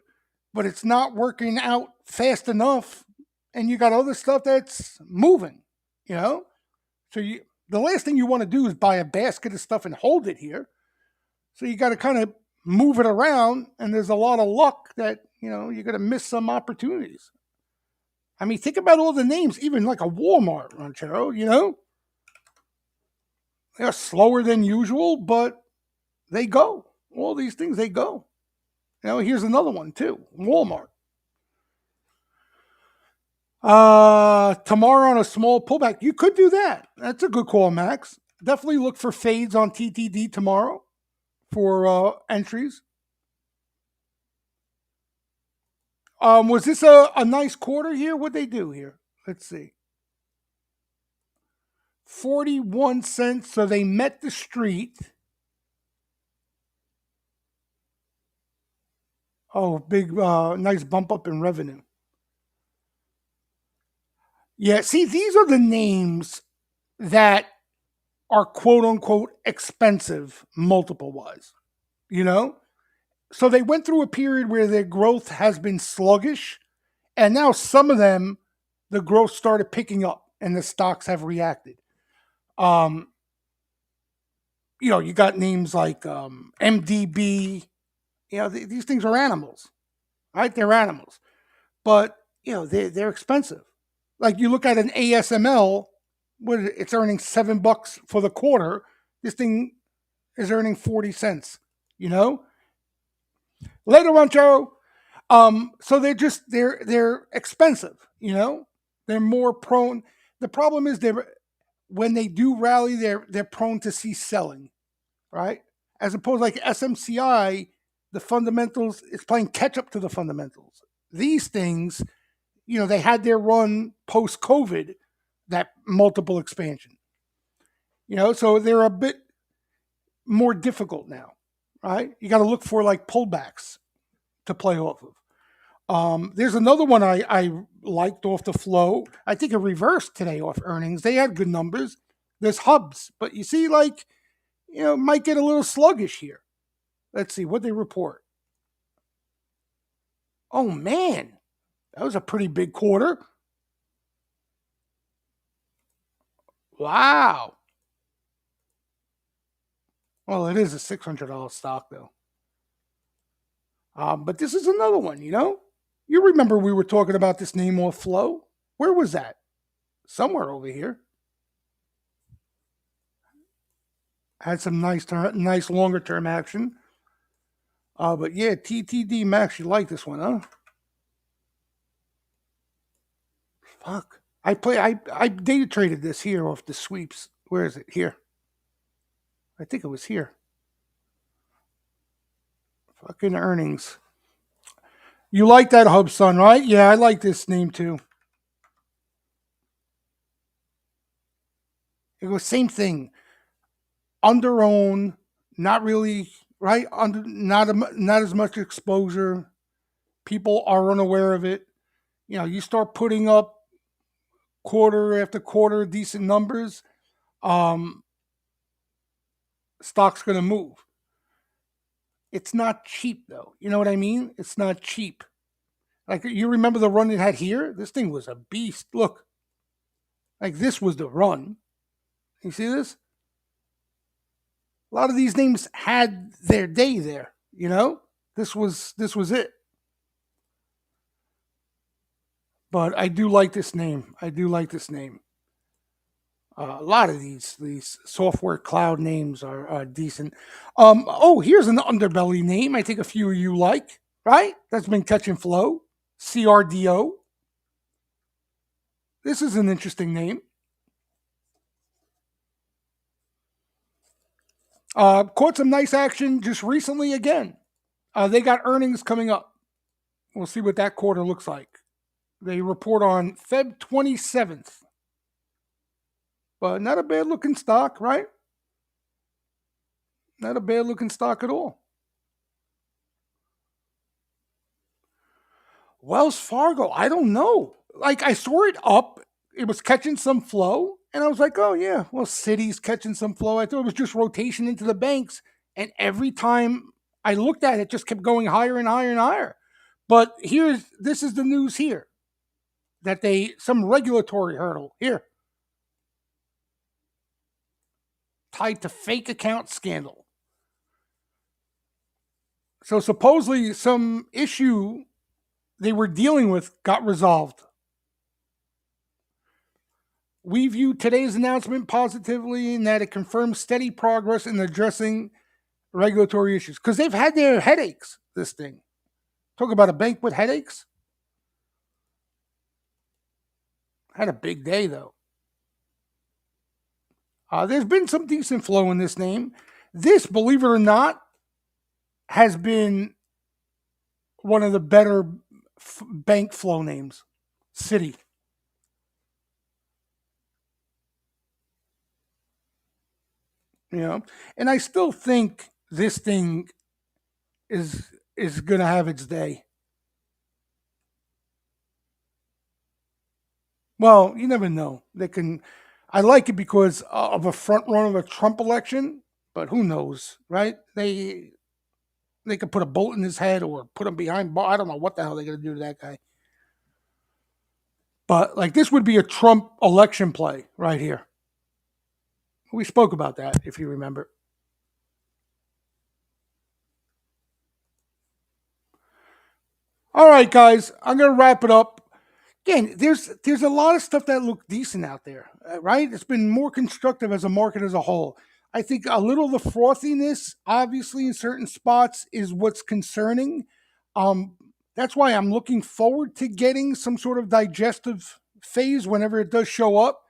but it's not working out fast enough, and you got other stuff that's moving, you know. So the last thing you want to do is buy a basket of stuff and hold it here. So you got to kind of move it around, and there's a lot of luck that you're going to miss some opportunities. I mean, think about all the names, even like a Walmart, Ranchero. They're slower than usual, but they go. All these things, they go. Here's another one too, Walmart. Tomorrow on a small pullback, you could do that. That's a good call, Max. Definitely look for fades on TTD tomorrow for entries. Was this a nice quarter here? What'd they do here? Let's see. 41 cents. So they met the street. Oh, big, nice bump up in revenue. Yeah, see, these are the names that are quote unquote expensive multiple wise, you know? So they went through a period where their growth has been sluggish, and now some of them, the growth started picking up and the stocks have reacted. Um, you got names like MDB. These things are animals, right? They're animals, but they're expensive. Like you look at an ASML, it's earning $7 for the quarter. This thing is earning 40 cents. Later on, Joe. So they're expensive. They're more prone. The problem is when they do rally, they're prone to see selling, right? As opposed like SMCI, the fundamentals is playing catch up to the fundamentals. These things, they had their run post COVID, that multiple expansion. So they're a bit more difficult now, right? You got to look for like pullbacks to play off of. There's another one I liked off the flow. I think it reversed today off earnings. They had good numbers. There's hubs, but you see, like, might get a little sluggish here. Let's see what they report. Oh man, that was a pretty big quarter. Wow. Well, it is a $600 stock though. But this is another one. You remember we were talking about this name off flow? Where was that? Somewhere over here. Had some nice longer term action. But yeah, TTD Max, you like this one, huh? Fuck. I data traded this here off the sweeps. Where is it? Here. I think it was here. Fucking earnings. You like that hub, son, right? Yeah, I like this name too. It was same thing. Under own, not really, right? Under not as much exposure. People are unaware of it. You start putting up quarter after quarter decent numbers, um, stock's going to move. It's not cheap though. You know what I mean? It's not cheap. Like, you remember the run it had here? This thing was a beast. Look, like, this was the run. You see this? A lot of these names had their day there. This was it. But I do like this name. I do like this name. A lot of these software cloud names are decent. Oh, here's an underbelly name. I think a few of you like, right? That's been catching flow. CRDO. This is an interesting name. Caught some nice action just recently again. They got earnings coming up. We'll see what that quarter looks like. They report on Feb 27th. But not a bad looking stock, right? Not a bad looking stock at all. Wells Fargo, I don't know. Like, I saw it up, it was catching some flow, and I was like, oh yeah, well, Citi's catching some flow. I thought it was just rotation into the banks, and every time I looked at it, just kept going higher and higher and higher. But this is the news here, that some regulatory hurdle here tied to fake account scandal. So supposedly some issue they were dealing with got resolved. We view today's announcement positively in that it confirms steady progress in addressing regulatory issues, because they've had their headaches. This thing, talk about a bank with headaches. Had a big day though. There's been some decent flow in this name. This, believe it or not, has been one of the better bank flow names. Citi. And I still think this thing is going to have its day. Well, you never know. They can. I like it because of a front run of a Trump election, but who knows, right? They could put a bolt in his head or put him behind bar. I don't know what the hell they're going to do to that guy. But like, this would be a Trump election play right here. We spoke about that, if you remember. All right, guys, I'm going to wrap it up. Again, there's a lot of stuff that look decent out there, right? It's been more constructive as a market as a whole. I think a little of the frothiness, obviously, in certain spots is what's concerning. Um, that's why I'm looking forward to getting some sort of digestive phase whenever it does show up.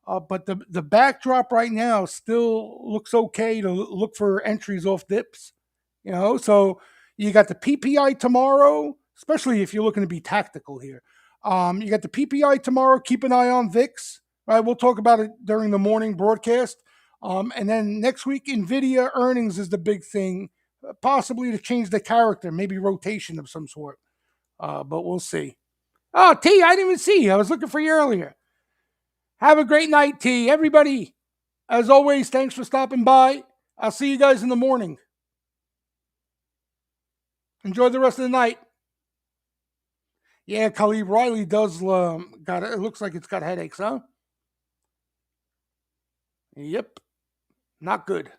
But the backdrop right now still looks okay to look for entries off dips. So you got the PPI tomorrow, especially if you're looking to be tactical here. You got the PPI tomorrow. Keep an eye on VIX. Right, we'll talk about it during the morning broadcast. And then next week, Nvidia earnings is the big thing, possibly to change the character, maybe rotation of some sort. But we'll see. Oh, T, I didn't even see you. I was looking for you earlier. Have a great night, T. Everybody, as always, thanks for stopping by. I'll see you guys in the morning. Enjoy the rest of the night. Yeah, Khalid Riley does got it. It looks like it's got headaches, huh? Yep, not good.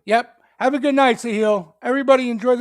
Yep. Have a good night, Sahil. Everybody enjoy